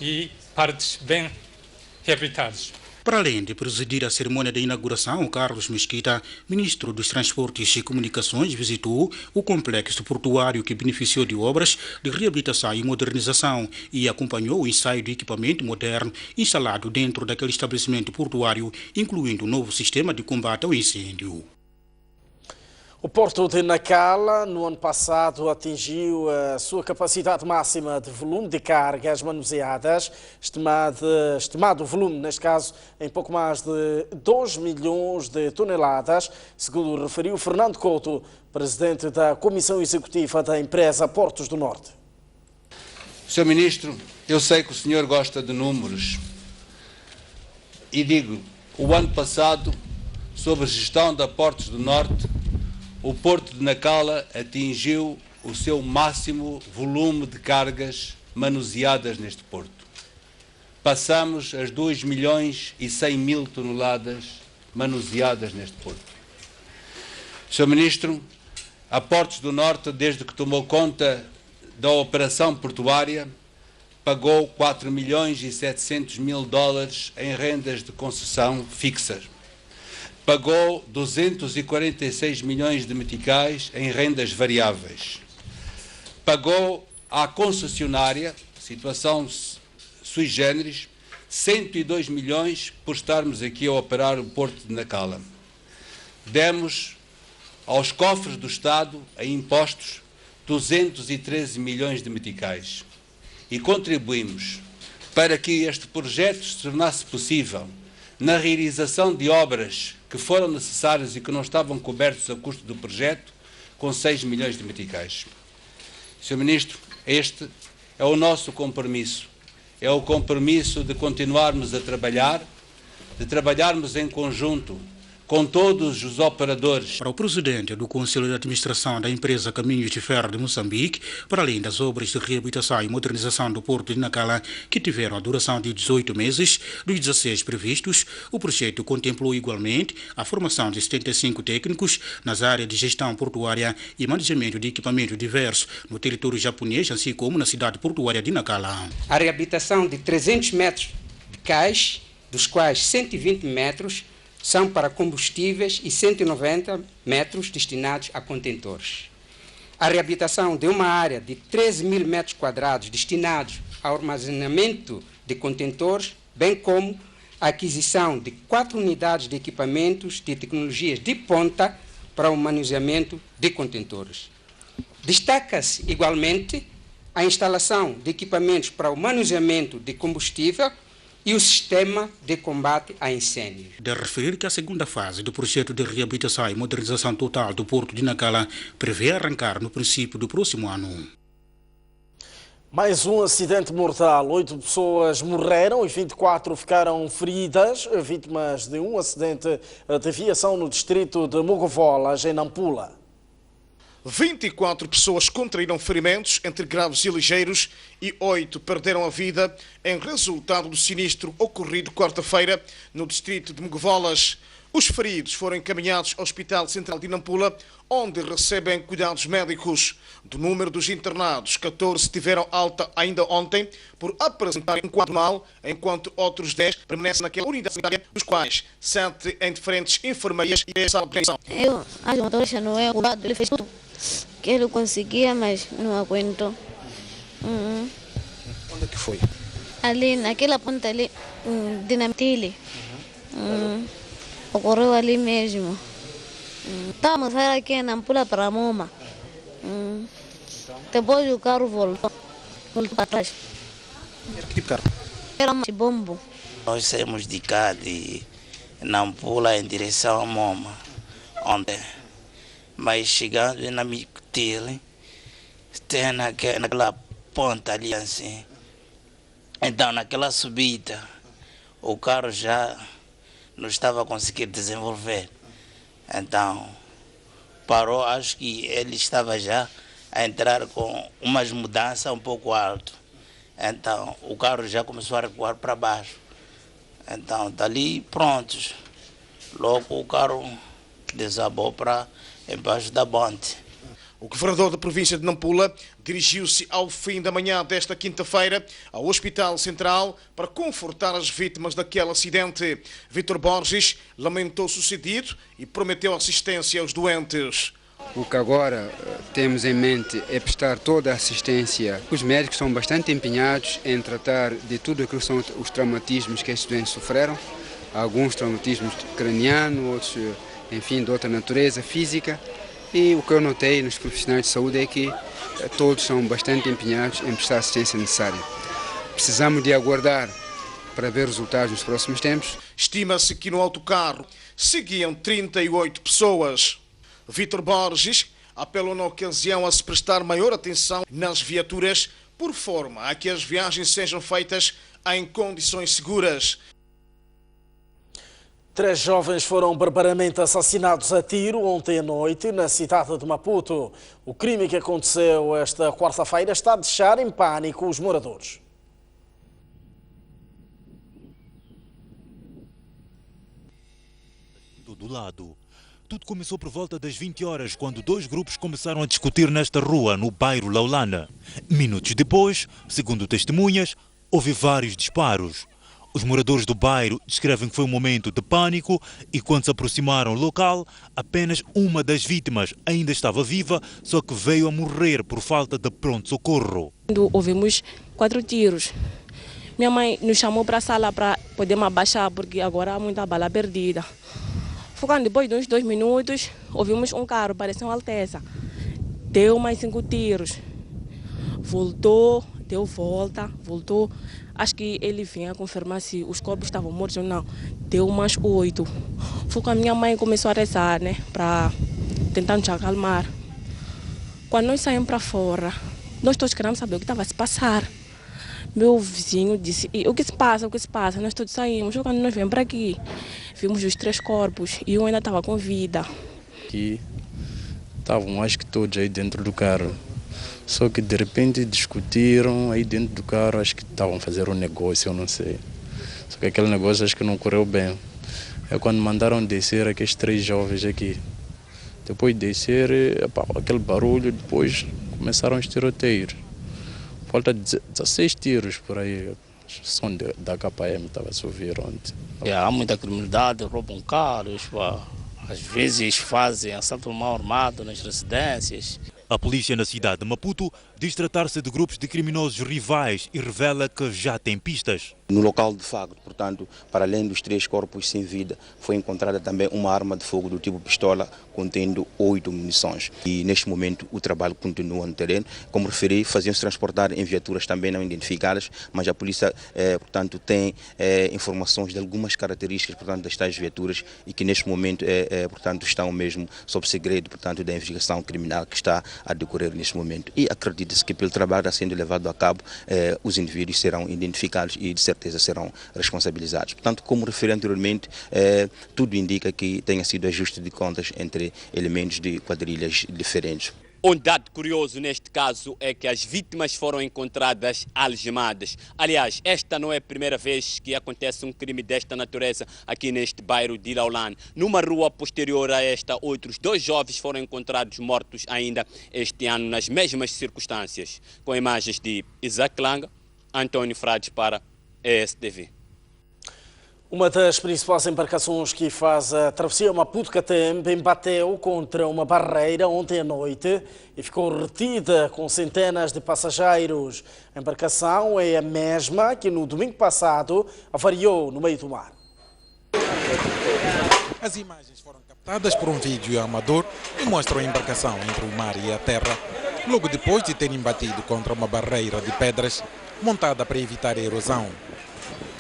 S2: e partes bem reabilitadas.
S24: Para além de presidir a cerimônia de inauguração, Carlos Mesquita, ministro dos Transportes e Comunicações, visitou o complexo portuário que beneficiou de obras de reabilitação e modernização e acompanhou o ensaio de equipamento moderno instalado dentro daquele estabelecimento portuário, incluindo o novo sistema de combate ao incêndio.
S1: O porto de Nacala, no ano passado, atingiu a sua capacidade máxima de volume de cargas manuseadas, estimado o volume, neste caso, em pouco mais de 2 milhões de toneladas, segundo referiu Fernando Couto, presidente da Comissão Executiva da empresa Portos do Norte.
S3: Sr. Ministro, eu sei que o senhor gosta de números e digo, o ano passado, sob a gestão da Portos do Norte, o Porto de Nacala atingiu o seu máximo volume de cargas manuseadas neste porto. Passamos as 2 milhões e 100 mil toneladas manuseadas neste porto. Sr. Ministro, a Portos do Norte, desde que tomou conta da operação portuária, pagou 4 milhões e 700 mil dólares em rendas de concessão fixas. Pagou 246 milhões de meticais em rendas variáveis. Pagou à concessionária, situação sui generis, 102 milhões por estarmos aqui a operar o Porto de Nacala. Demos aos cofres do Estado, a impostos, 213 milhões de meticais. E contribuímos para que este projeto se tornasse possível na realização de obras que foram necessárias e que não estavam cobertos a custo do projeto, com 6 milhões de meticais. Sr. Ministro, este é o nosso compromisso. É o compromisso de continuarmos a trabalhar, de trabalharmos em conjunto com todos os operadores.
S24: Para o presidente do Conselho de Administração da empresa Caminhos de Ferro de Moçambique, para além das obras de reabilitação e modernização do Porto de Nacala, que tiveram a duração de 18 meses, dos 16 previstos, o projeto contemplou igualmente a formação de 75 técnicos nas áreas de gestão portuária e manejamento de equipamentos diversos no território japonês, assim como na cidade portuária de Nacala.
S4: A reabilitação de 300 metros de cais, dos quais 120 metros são para combustíveis e 190 metros destinados a contentores. A reabilitação de uma área de 13 mil metros quadrados destinados ao armazenamento de contentores, bem como a aquisição de 4 unidades de equipamentos de tecnologias de ponta para o manuseamento de contentores. Destaca-se, igualmente, a instalação de equipamentos para o manuseamento de combustível e o sistema de combate a incêndios.
S24: De referir que a segunda fase do projeto de reabilitação e modernização total do Porto de Nacala prevê arrancar no princípio do próximo ano.
S1: Mais um acidente mortal. 8 pessoas morreram e 24 ficaram feridas, vítimas de um acidente de aviação no distrito de Mogovolas, em Nampula.
S6: 24 pessoas contraíram ferimentos, entre graves e ligeiros, e 8 perderam a vida em resultado do sinistro ocorrido quarta-feira no distrito de Mogovolas. Os feridos foram encaminhados ao Hospital Central de Nampula, onde recebem cuidados médicos. Do número dos internados, 14 tiveram alta ainda ontem por apresentarem um quadro mal, enquanto outros 10 permanecem naquela unidade sanitária, dos quais 7 em diferentes enfermarias e 10 salas de atenção.
S5: Eu acho que o motorista não é culpado, ele fez tudo que ele conseguia, mas não aguentou.
S6: Onde é que foi?
S5: Ali, naquela ponta ali, Dinamtile. Ocorreu ali mesmo. Estávamos aqui na Nampula para Moma. Depois o carro voltou para trás.
S6: Era que tipo de carro?
S5: Era um bombo.
S7: Nós saímos de cá, de Nampula, em direção a Moma, ontem. Mas chegando em Dinamtile, tem naquela ponta ali assim. Então, naquela subida, o carro já não estava a conseguir desenvolver. Então, parou, acho que ele estava já a entrar com umas mudanças um pouco alto. Então, o carro já começou a recuar para baixo. Então, dali, prontos. Logo, o carro desabou para embaixo da ponte.
S6: O governador da província de Nampula dirigiu-se ao fim da manhã desta quinta-feira ao Hospital Central para confortar as vítimas daquele acidente. Vítor Borges lamentou o sucedido e prometeu assistência aos doentes.
S4: O que agora temos em mente é prestar toda a assistência. Os médicos são bastante empenhados em tratar de tudo aquilo que são os traumatismos que estes doentes sofreram. Alguns traumatismos cranianos, outros, enfim, de outra natureza física. E o que eu notei nos profissionais de saúde é que todos são bastante empenhados em prestar a assistência necessária. Precisamos de aguardar para ver resultados nos próximos tempos.
S6: Estima-se que no autocarro seguiam 38 pessoas. Vítor Borges apelou na ocasião a se prestar maior atenção nas viaturas, por forma a que as viagens sejam feitas em condições seguras.
S1: 3 jovens foram barbaramente assassinados a tiro ontem à noite na cidade de Maputo. O crime que aconteceu esta quarta-feira está a deixar em pânico os moradores.
S8: Do lado. Tudo começou por volta das 20 horas, quando 2 grupos começaram a discutir nesta rua, no bairro Laulana. Minutos depois, segundo testemunhas, houve vários disparos. Os moradores do bairro descrevem que foi um momento de pânico e quando se aproximaram ao local, apenas uma das vítimas ainda estava viva, só que veio a morrer por falta de pronto-socorro.
S9: Ouvimos 4 tiros. Minha mãe nos chamou para a sala para podermos abaixar, porque agora há muita bala perdida. Focando depois de uns 2 minutos, ouvimos um carro, parecia uma Alteza. Deu mais 5 tiros. Voltou, deu volta, voltou. Acho que ele vinha confirmar se os corpos estavam mortos ou não. Deu mais 8. Foi quando a minha mãe começou a rezar, né, para tentar nos acalmar. Quando nós saímos para fora, nós todos queríamos saber o que estava a se passar. Meu vizinho disse, o que se passa, o que se passa? Nós todos saímos. Quando nós viemos para aqui, vimos os 3 corpos e um ainda estava com vida.
S10: Que estavam acho que todos aí dentro do carro. Só que de repente discutiram aí dentro do carro, acho que estavam a fazer um negócio, eu não sei. Só que aquele negócio acho que não correu bem. É quando mandaram descer aqueles 3 jovens aqui. Depois de descer, aquele barulho, depois começaram os tiroteios. Falta 16 tiros por aí. O som da KPM estava a subir ontem.
S26: Há muita criminalidade, roubam carros, às vezes fazem assalto mal armado nas residências.
S8: A polícia na cidade de Maputo diz tratar-se de grupos de criminosos rivais e revela que já tem pistas.
S27: No local de facto, portanto, para além dos 3 corpos sem vida, foi encontrada também uma arma de fogo do tipo pistola contendo 8 munições. E neste momento o trabalho continua no terreno. Como referi, faziam-se transportar em viaturas também não identificadas, mas a polícia, portanto, tem informações de algumas características, portanto, das tais viaturas e que neste momento, portanto, estão mesmo sob segredo, portanto, da investigação criminal que está a decorrer neste momento. E acredita-se que pelo trabalho que está sendo levado a cabo, os indivíduos serão identificados e de certeza serão responsabilizados. Portanto, como referi anteriormente, tudo indica que tenha sido ajuste de contas entre elementos de quadrilhas diferentes.
S11: Um dado curioso neste caso é que as vítimas foram encontradas algemadas. Aliás, esta não é a primeira vez que acontece um crime desta natureza aqui neste bairro de Laulane. Numa rua posterior a esta, outros 2 jovens foram encontrados mortos ainda este ano nas mesmas circunstâncias. Com imagens de Isaac Langa, Antônio Frades para ESTV.
S1: Uma das principais embarcações que faz a travessia Maputo-Catembe embateu contra uma barreira ontem à noite e ficou retida com centenas de passageiros. A embarcação é a mesma que no domingo passado avariou no meio do mar.
S12: As imagens foram captadas por um vídeo amador e mostram a embarcação entre o mar e a terra, logo depois de ter embatido contra uma barreira de pedras montada para evitar a erosão.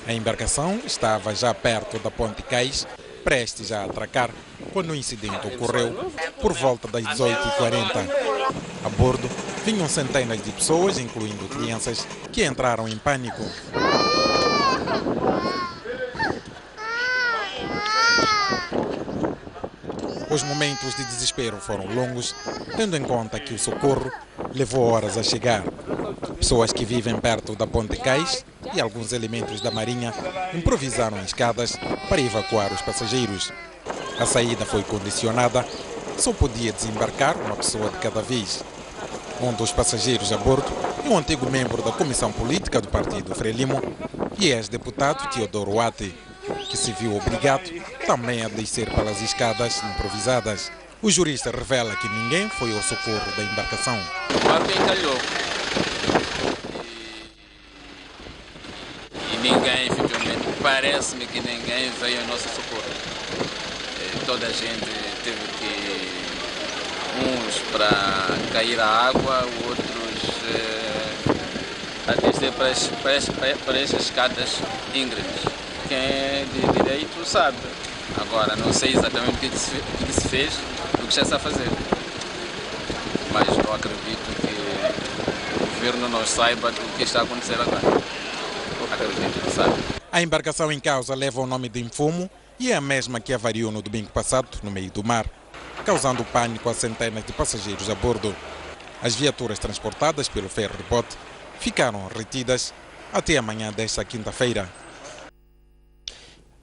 S12: A embarcação estava já perto da Ponte Cais, prestes a atracar, quando o incidente ocorreu por volta das 18h40. A bordo vinham centenas de pessoas, incluindo crianças, que entraram em pânico. Os momentos de desespero foram longos, tendo em conta que o socorro levou horas a chegar. Pessoas que vivem perto da Ponte Cais e alguns elementos da Marinha improvisaram escadas para evacuar os passageiros. A saída foi condicionada, só podia desembarcar uma pessoa de cada vez. Um dos passageiros a bordo é um antigo membro da Comissão Política do Partido Frelimo e ex-deputado Teodoro Ate, que se viu obrigado também a descer pelas escadas improvisadas. O jurista revela que ninguém foi ao socorro da embarcação.
S13: Alguém calhou. E ninguém, efetivamente, parece-me que ninguém veio ao nosso socorro. Toda a gente teve que, uns para cair à água, outros a descer para as escadas íngremes. Quem é de direito sabe. Agora, não sei exatamente o que se fez, o que está a fazer. Mas não acredito que o governo não saiba do que está a acontecer agora. Acredito que sabe.
S12: A embarcação em causa leva o nome de Infumo e é a mesma que avariou no domingo passado, no meio do mar, causando pânico a centenas de passageiros a bordo. As viaturas transportadas pelo ferry-boat ficaram retidas até amanhã desta quinta-feira.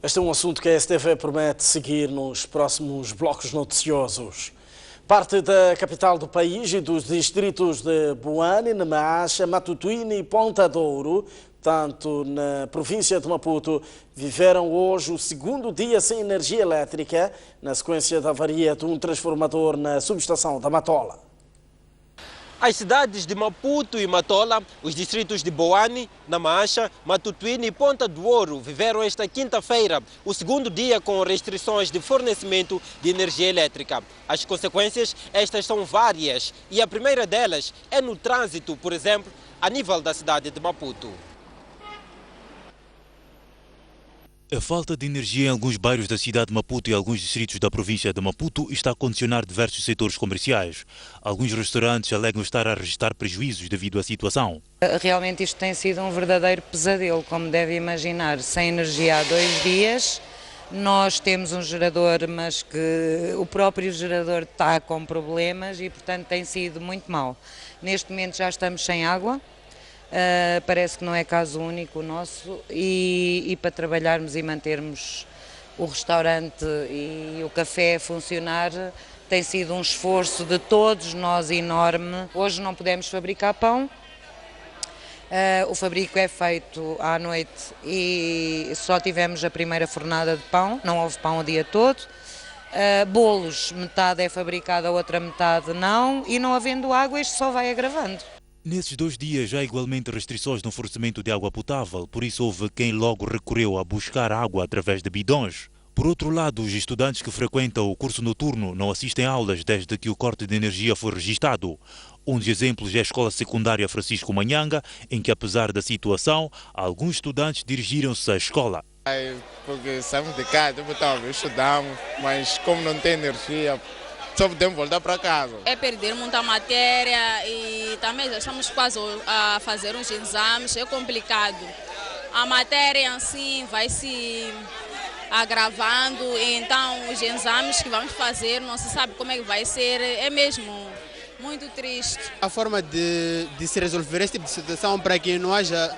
S1: Este é um assunto que a STV promete seguir nos próximos blocos noticiosos. Parte da capital do país e dos distritos de Buane, Nemacha, Matutuine e Ponta Douro, tanto na província de Maputo, viveram hoje o segundo dia sem energia elétrica, na sequência da avaria de um transformador na subestação da Matola.
S14: As cidades de Maputo e Matola, os distritos de Buane, Nemacha, Matutuine e Ponta do Ouro viveram esta quinta-feira o segundo dia com restrições de fornecimento de energia elétrica. As consequências, estas são várias e a primeira delas é no trânsito, por exemplo, a nível da cidade de Maputo.
S8: A falta de energia em alguns bairros da cidade de Maputo e alguns distritos da província de Maputo está a condicionar diversos setores comerciais. Alguns restaurantes alegam estar a registrar prejuízos devido à situação.
S15: Realmente isto tem sido um verdadeiro pesadelo, como deve imaginar, sem energia há 2 dias. Nós temos um gerador, mas que o próprio gerador está com problemas e, portanto, tem sido muito mau. Neste momento já estamos sem água. Parece que não é caso único o nosso e para trabalharmos e mantermos o restaurante e o café a funcionar tem sido um esforço de todos nós enorme. Hoje não podemos fabricar pão, o fabrico é feito à noite e só tivemos a primeira fornada de pão, não houve pão o dia todo. Bolos, metade é fabricada, a outra metade não, e não havendo água isto só vai agravando.
S8: Nesses 2 dias há igualmente restrições no fornecimento de água potável, por isso houve quem logo recorreu a buscar água através de bidões. Por outro lado, os estudantes que frequentam o curso noturno não assistem a aulas desde que o corte de energia foi registado. Um dos exemplos é a Escola Secundária Francisco Manhanga, em que, apesar da situação, alguns estudantes dirigiram-se à escola.
S16: Porque saímos de casa, estudamos, mas como não tem energia, só podemos voltar para casa.
S17: É perder muita matéria e também já estamos quase a fazer uns exames, é complicado. A matéria assim vai se agravando, então os exames que vamos fazer não se sabe como é que vai ser, é mesmo Muito triste.
S18: A forma de se resolver esse tipo de situação para que não haja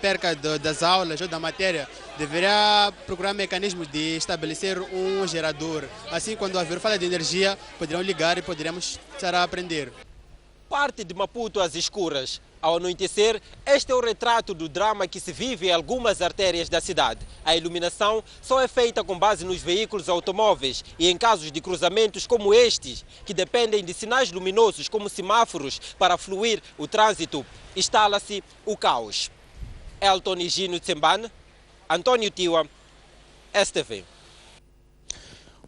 S18: perca das aulas ou da matéria, deveria procurar mecanismos de estabelecer um gerador. Assim, quando haver falha de energia, poderão ligar e poderemos estar a aprender.
S14: Parte de Maputo às escuras. Ao anoitecer, este é o retrato do drama que se vive em algumas artérias da cidade. A iluminação só é feita com base nos veículos automóveis e em casos de cruzamentos como estes, que dependem de sinais luminosos como semáforos para fluir o trânsito, instala-se o caos. Elton Higino Tsembane, Antônio Tiwa, STV.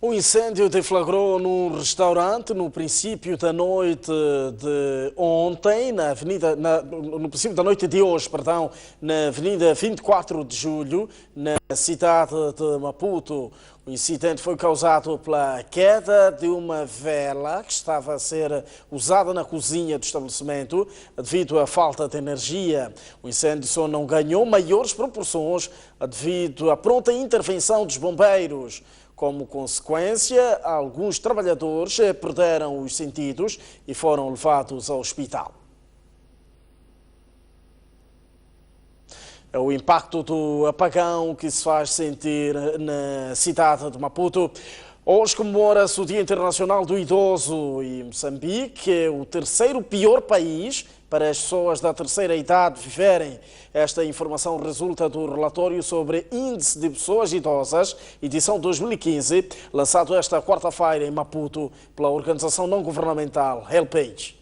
S1: Um incêndio deflagrou num restaurante no princípio da noite de ontem, no princípio da noite de hoje, na Avenida 24 de Julho, na cidade de Maputo. O incidente foi causado pela queda de uma vela que estava a ser usada na cozinha do estabelecimento devido à falta de energia. O incêndio só não ganhou maiores proporções devido à pronta intervenção dos bombeiros. Como consequência, alguns trabalhadores perderam os sentidos e foram levados ao hospital. É o impacto do apagão que se faz sentir na cidade de Maputo. Hoje comemora-se o Dia Internacional do Idoso e Moçambique é o terceiro pior país para as pessoas da terceira idade viverem. Esta informação resulta do relatório sobre Índice de Pessoas Idosas, edição 2015, lançado esta quarta-feira em Maputo pela organização não-governamental HelpAge.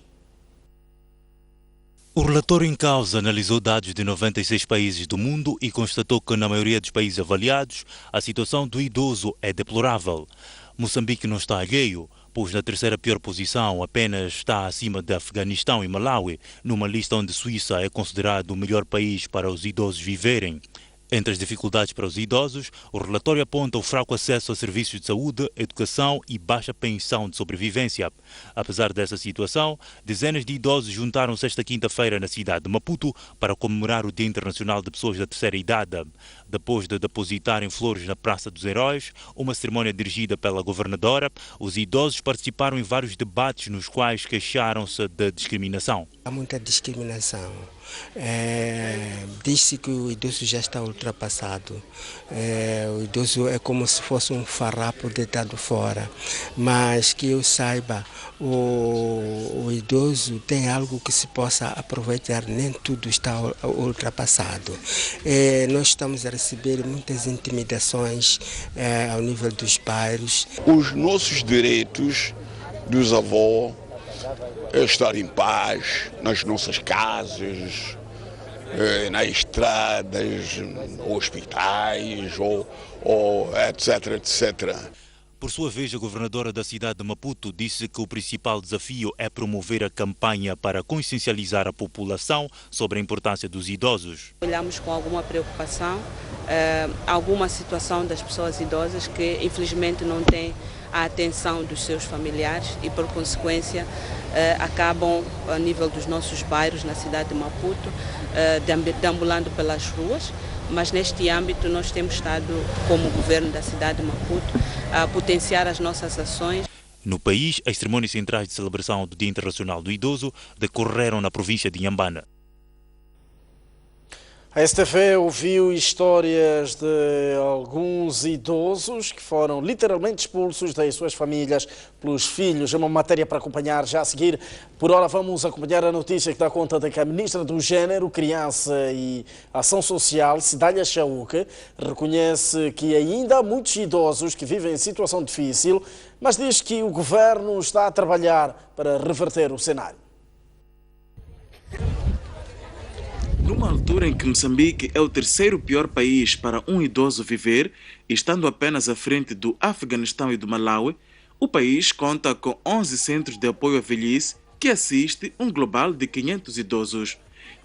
S8: O relatório em causa analisou dados de 96 países do mundo e constatou que na maioria dos países avaliados a situação do idoso é deplorável. Moçambique não está alheio, pois na terceira pior posição apenas está acima de Afeganistão e Malawi, numa lista onde Suíça é considerado o melhor país para os idosos viverem. Entre as dificuldades para os idosos, o relatório aponta o fraco acesso a serviços de saúde, educação e baixa pensão de sobrevivência. Apesar dessa situação, dezenas de idosos juntaram-se esta quinta-feira na cidade de Maputo para comemorar o Dia Internacional de Pessoas da Terceira Idade. Depois de depositarem flores na Praça dos Heróis, uma cerimônia dirigida pela governadora, os idosos participaram em vários debates nos quais queixaram-se de discriminação.
S19: Há muita discriminação. Diz-se que o idoso já está ultrapassado. O idoso é como se fosse um farrapo deitado fora. Mas que eu saiba, o idoso tem algo que se possa aproveitar, nem tudo está ultrapassado. Nós estamos a receber muitas intimidações ao nível dos bairros.
S20: Os nossos direitos dos avós é estar em paz nas nossas casas, nas estradas, hospitais, etc, etc.
S8: Por sua vez, a governadora da cidade de Maputo disse que o principal desafio é promover a campanha para consciencializar a população sobre a importância dos idosos.
S9: Olhamos com alguma preocupação alguma situação das pessoas idosas que infelizmente não têm a atenção dos seus familiares e, por consequência, acabam a nível dos nossos bairros na cidade de Maputo, deambulando pelas ruas, mas neste âmbito nós temos estado, como governo da cidade de Maputo, a potenciar as nossas ações.
S8: No país, as cerimônias centrais de celebração do Dia Internacional do Idoso decorreram na província de Inhambane.
S1: A STV ouviu histórias de alguns idosos que foram literalmente expulsos das suas famílias pelos filhos. É uma matéria para acompanhar já a seguir. Por hora vamos acompanhar a notícia que dá conta de que a Ministra do Gênero, Criança e Ação Social, Cidália Chauk, reconhece que ainda há muitos idosos que vivem em situação difícil, mas diz que o governo está a trabalhar para reverter o cenário.
S21: Numa altura em que Moçambique é o terceiro pior país para um idoso viver, estando apenas à frente do Afeganistão e do Malawi, o país conta com 11 centros de apoio à velhice que assiste um global de 500 idosos.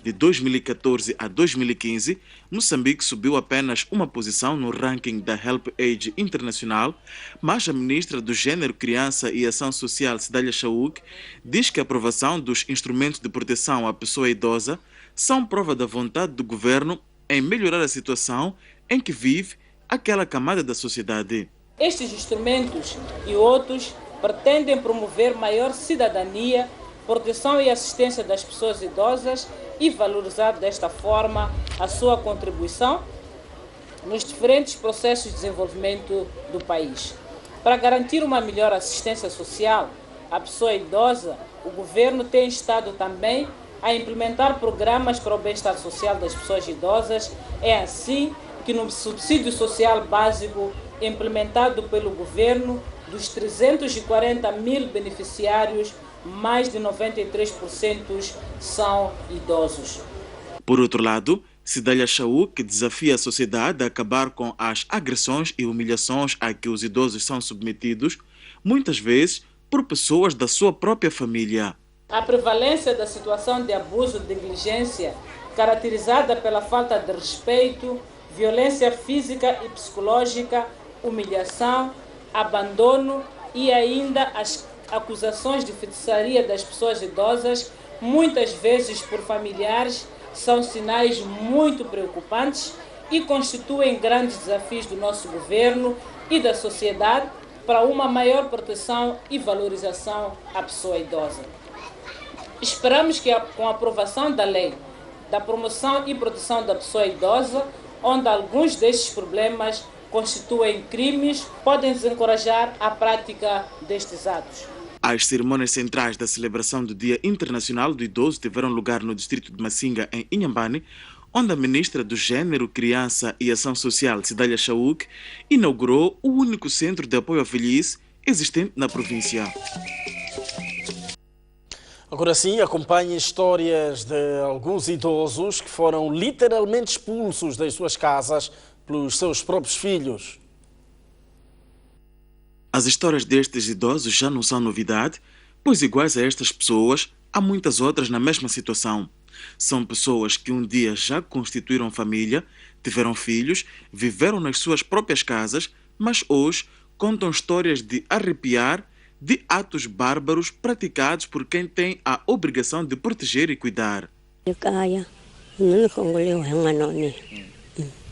S21: De 2014 a 2015, Moçambique subiu apenas uma posição no ranking da HelpAge Internacional, mas a Ministra do Gênero, Criança e Ação Social, Cidália Chauk, diz que a aprovação dos instrumentos de proteção à pessoa idosa são prova da vontade do governo em melhorar a situação em que vive aquela camada da sociedade.
S22: Estes instrumentos e outros
S2: pretendem promover maior cidadania, proteção e assistência das pessoas idosas e valorizar desta forma a sua contribuição nos diferentes processos de desenvolvimento do país. Para garantir uma melhor assistência social à pessoa idosa, o governo tem estado também a implementar programas para o bem-estar social das pessoas idosas. É assim que no subsídio social básico implementado pelo governo, dos 340 mil beneficiários, mais de 93% são idosos.
S21: Por outro lado, Cidália Chauk desafia a sociedade a acabar com as agressões e humilhações a que os idosos são submetidos, muitas vezes por pessoas da sua própria família.
S2: A prevalência da situação de abuso de negligência, caracterizada pela falta de respeito, violência física e psicológica, humilhação, abandono e ainda as acusações de feitiçaria das pessoas idosas, muitas vezes por familiares, são sinais muito preocupantes e constituem grandes desafios do nosso governo e da sociedade para uma maior proteção e valorização à pessoa idosa. Esperamos que com a aprovação da lei da promoção e proteção da pessoa idosa, onde alguns destes problemas constituem crimes, podem desencorajar a prática destes atos.
S21: As cerimônias centrais da celebração do Dia Internacional do Idoso tiveram lugar no distrito de Massinga, em Inhambane, onde a ministra do Gênero, Criança e Ação Social, Cidália Chauk, inaugurou o único centro de apoio à velhice existente na província.
S1: Agora sim, acompanhe histórias de alguns idosos que foram literalmente expulsos das suas casas pelos seus próprios filhos.
S21: As histórias destes idosos já não são novidade, pois iguais a estas pessoas, há muitas outras na mesma situação. São pessoas que um dia já constituíram família, tiveram filhos, viveram nas suas próprias casas, mas hoje contam histórias de arrepiar de atos bárbaros praticados por quem tem a obrigação de proteger e cuidar.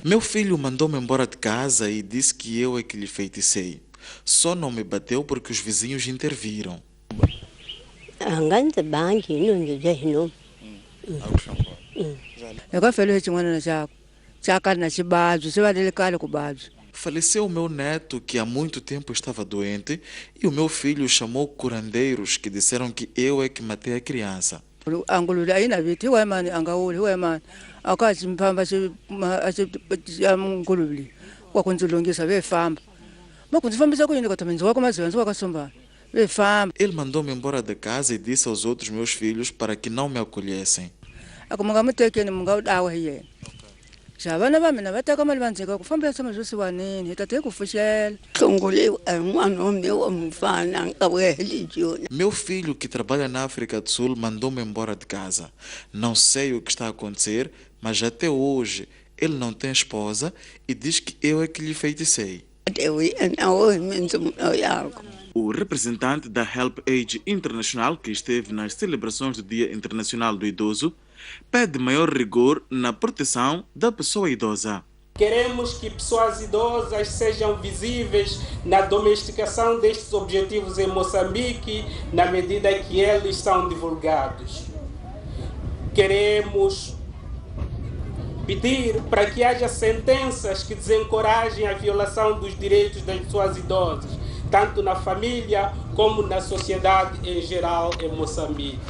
S21: Meu filho mandou-me embora de casa e disse que eu é que lhe feiticei. Só não me bateu porque os vizinhos interviram. Faleceu o meu neto, que há muito tempo estava doente, e o meu filho chamou curandeiros que disseram que eu é que matei a criança. Ele mandou-me embora da casa e disse aos outros meus filhos para que não me acolhessem. Meu filho, que trabalha na África do Sul, mandou-me embora de casa. Não sei o que está a acontecer, mas até hoje ele não tem esposa e diz que eu é que lhe feiticei. O representante da Help Age Internacional, que esteve nas celebrações do Dia Internacional do Idoso, pede maior rigor na proteção da pessoa idosa.
S3: Queremos que pessoas idosas sejam visíveis na domesticação destes objetivos em Moçambique, na medida que eles são divulgados. Queremos pedir para que haja sentenças que desencorajem a violação dos direitos das pessoas idosas, tanto na família como na sociedade em geral em Moçambique.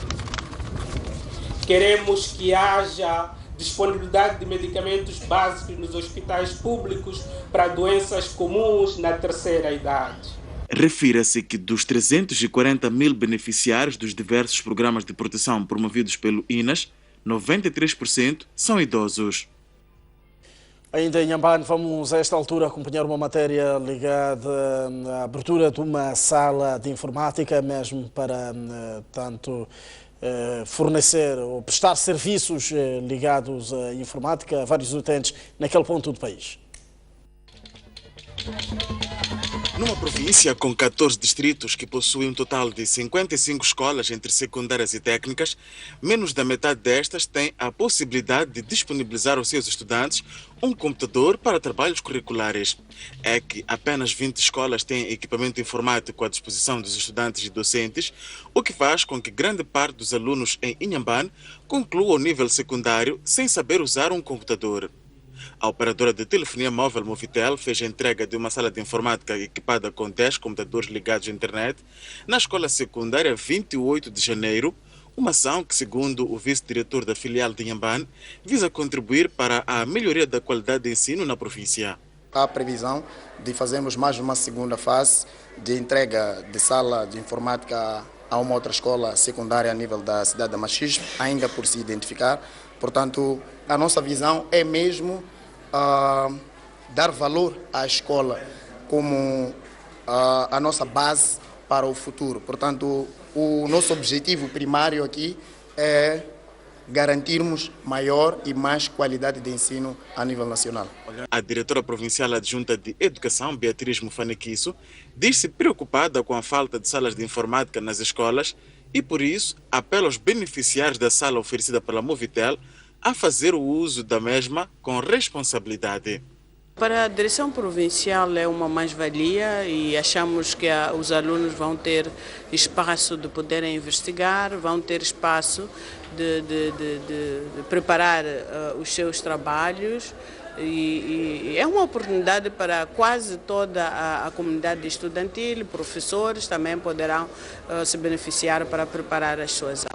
S3: Queremos que haja disponibilidade de medicamentos básicos nos hospitais públicos para doenças comuns na terceira idade.
S21: Refira-se que dos 340 mil beneficiários dos diversos programas de proteção promovidos pelo INAS, 93% são idosos.
S1: Ainda em Inhambane, vamos a esta altura acompanhar uma matéria ligada à abertura de uma sala de informática, mesmo para tanto fornecer ou prestar serviços ligados à informática a vários utentes naquele ponto do país.
S21: Numa província com 14 distritos que possuem um total de 55 escolas entre secundárias e técnicas, menos da metade destas tem a possibilidade de disponibilizar aos seus estudantes um computador para trabalhos curriculares. É que apenas 20 escolas têm equipamento informático à disposição dos estudantes e docentes, o que faz com que grande parte dos alunos em Inhambane conclua o nível secundário sem saber usar um computador. A operadora de telefonia móvel Movitel fez a entrega de uma sala de informática equipada com 10 computadores ligados à internet na escola secundária 28 de janeiro, uma ação que, segundo o vice-diretor da filial de Inhambane, visa contribuir para a melhoria da qualidade de ensino na província.
S4: Há a previsão de fazermos mais uma segunda fase de entrega de sala de informática a uma outra escola secundária a nível da cidade de Machixe, ainda por se identificar. Portanto, a nossa visão é mesmo dar valor à escola como a nossa base para o futuro. Portanto, o nosso objetivo primário aqui é garantirmos maior e mais qualidade de ensino a nível nacional.
S21: A diretora provincial adjunta de Educação, Beatriz Mufanequisso, diz-se preocupada com a falta de salas de informática nas escolas e, por isso, apela aos beneficiários da sala oferecida pela Movitel a fazer o uso da mesma com responsabilidade.
S5: Para a direção provincial é uma mais-valia e achamos que os alunos vão ter espaço de poderem investigar, vão ter espaço de preparar os seus trabalhos e é uma oportunidade para quase toda a comunidade estudantil, professores também poderão se beneficiar para preparar as suas aulas.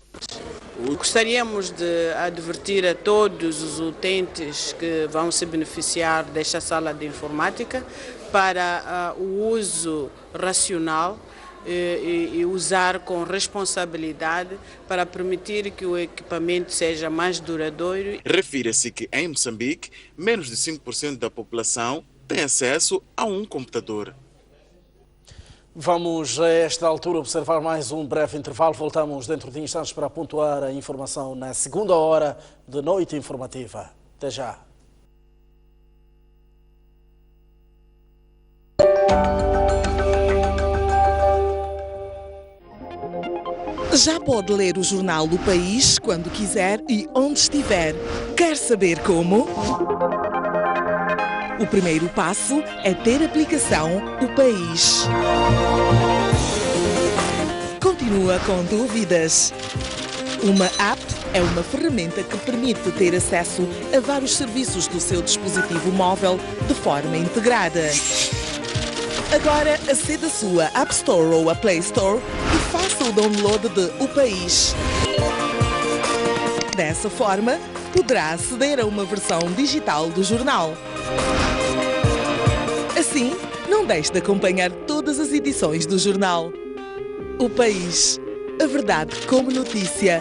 S5: Gostaríamos de advertir a todos os utentes que vão se beneficiar desta sala de informática para o uso racional e usar com responsabilidade para permitir que o equipamento seja mais duradouro.
S21: Refere-se que em Moçambique, menos de 5% da população tem acesso a um computador.
S1: Vamos a esta altura observar mais um breve intervalo. Voltamos dentro de instantes para pontuar a informação na segunda hora de Noite Informativa. Até já.
S7: Já pode ler o jornal do País quando quiser e onde estiver. Quer saber como? O primeiro passo é ter a aplicação O País. Continua com dúvidas? Uma app é uma ferramenta que permite ter acesso a vários serviços do seu dispositivo móvel de forma integrada. Agora acede à sua App Store ou à Play Store e faça o download de O País. Dessa forma, poderá aceder a uma versão digital do jornal. Assim, não deixe de acompanhar todas as edições do jornal. O País. A verdade como notícia.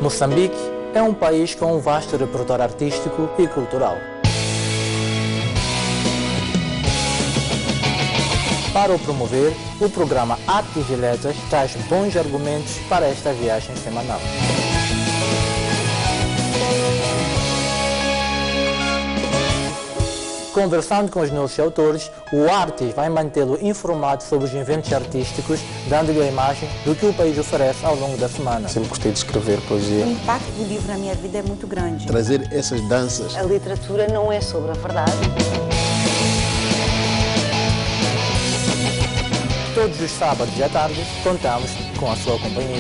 S22: Moçambique é um país com um vasto repertório artístico e cultural. Para o promover, o programa Artes e Letras traz bons argumentos para esta viagem semanal. Conversando com os nossos autores, o Artes vai mantê-lo informado sobre os eventos artísticos, dando-lhe a imagem do que o país oferece ao longo da semana.
S27: Sempre gostei de escrever poesia.
S23: O impacto do livro na minha vida é muito grande.
S27: Trazer essas danças.
S23: A literatura não é sobre a verdade.
S22: Todos os sábados à tarde, contamos com a sua companhia.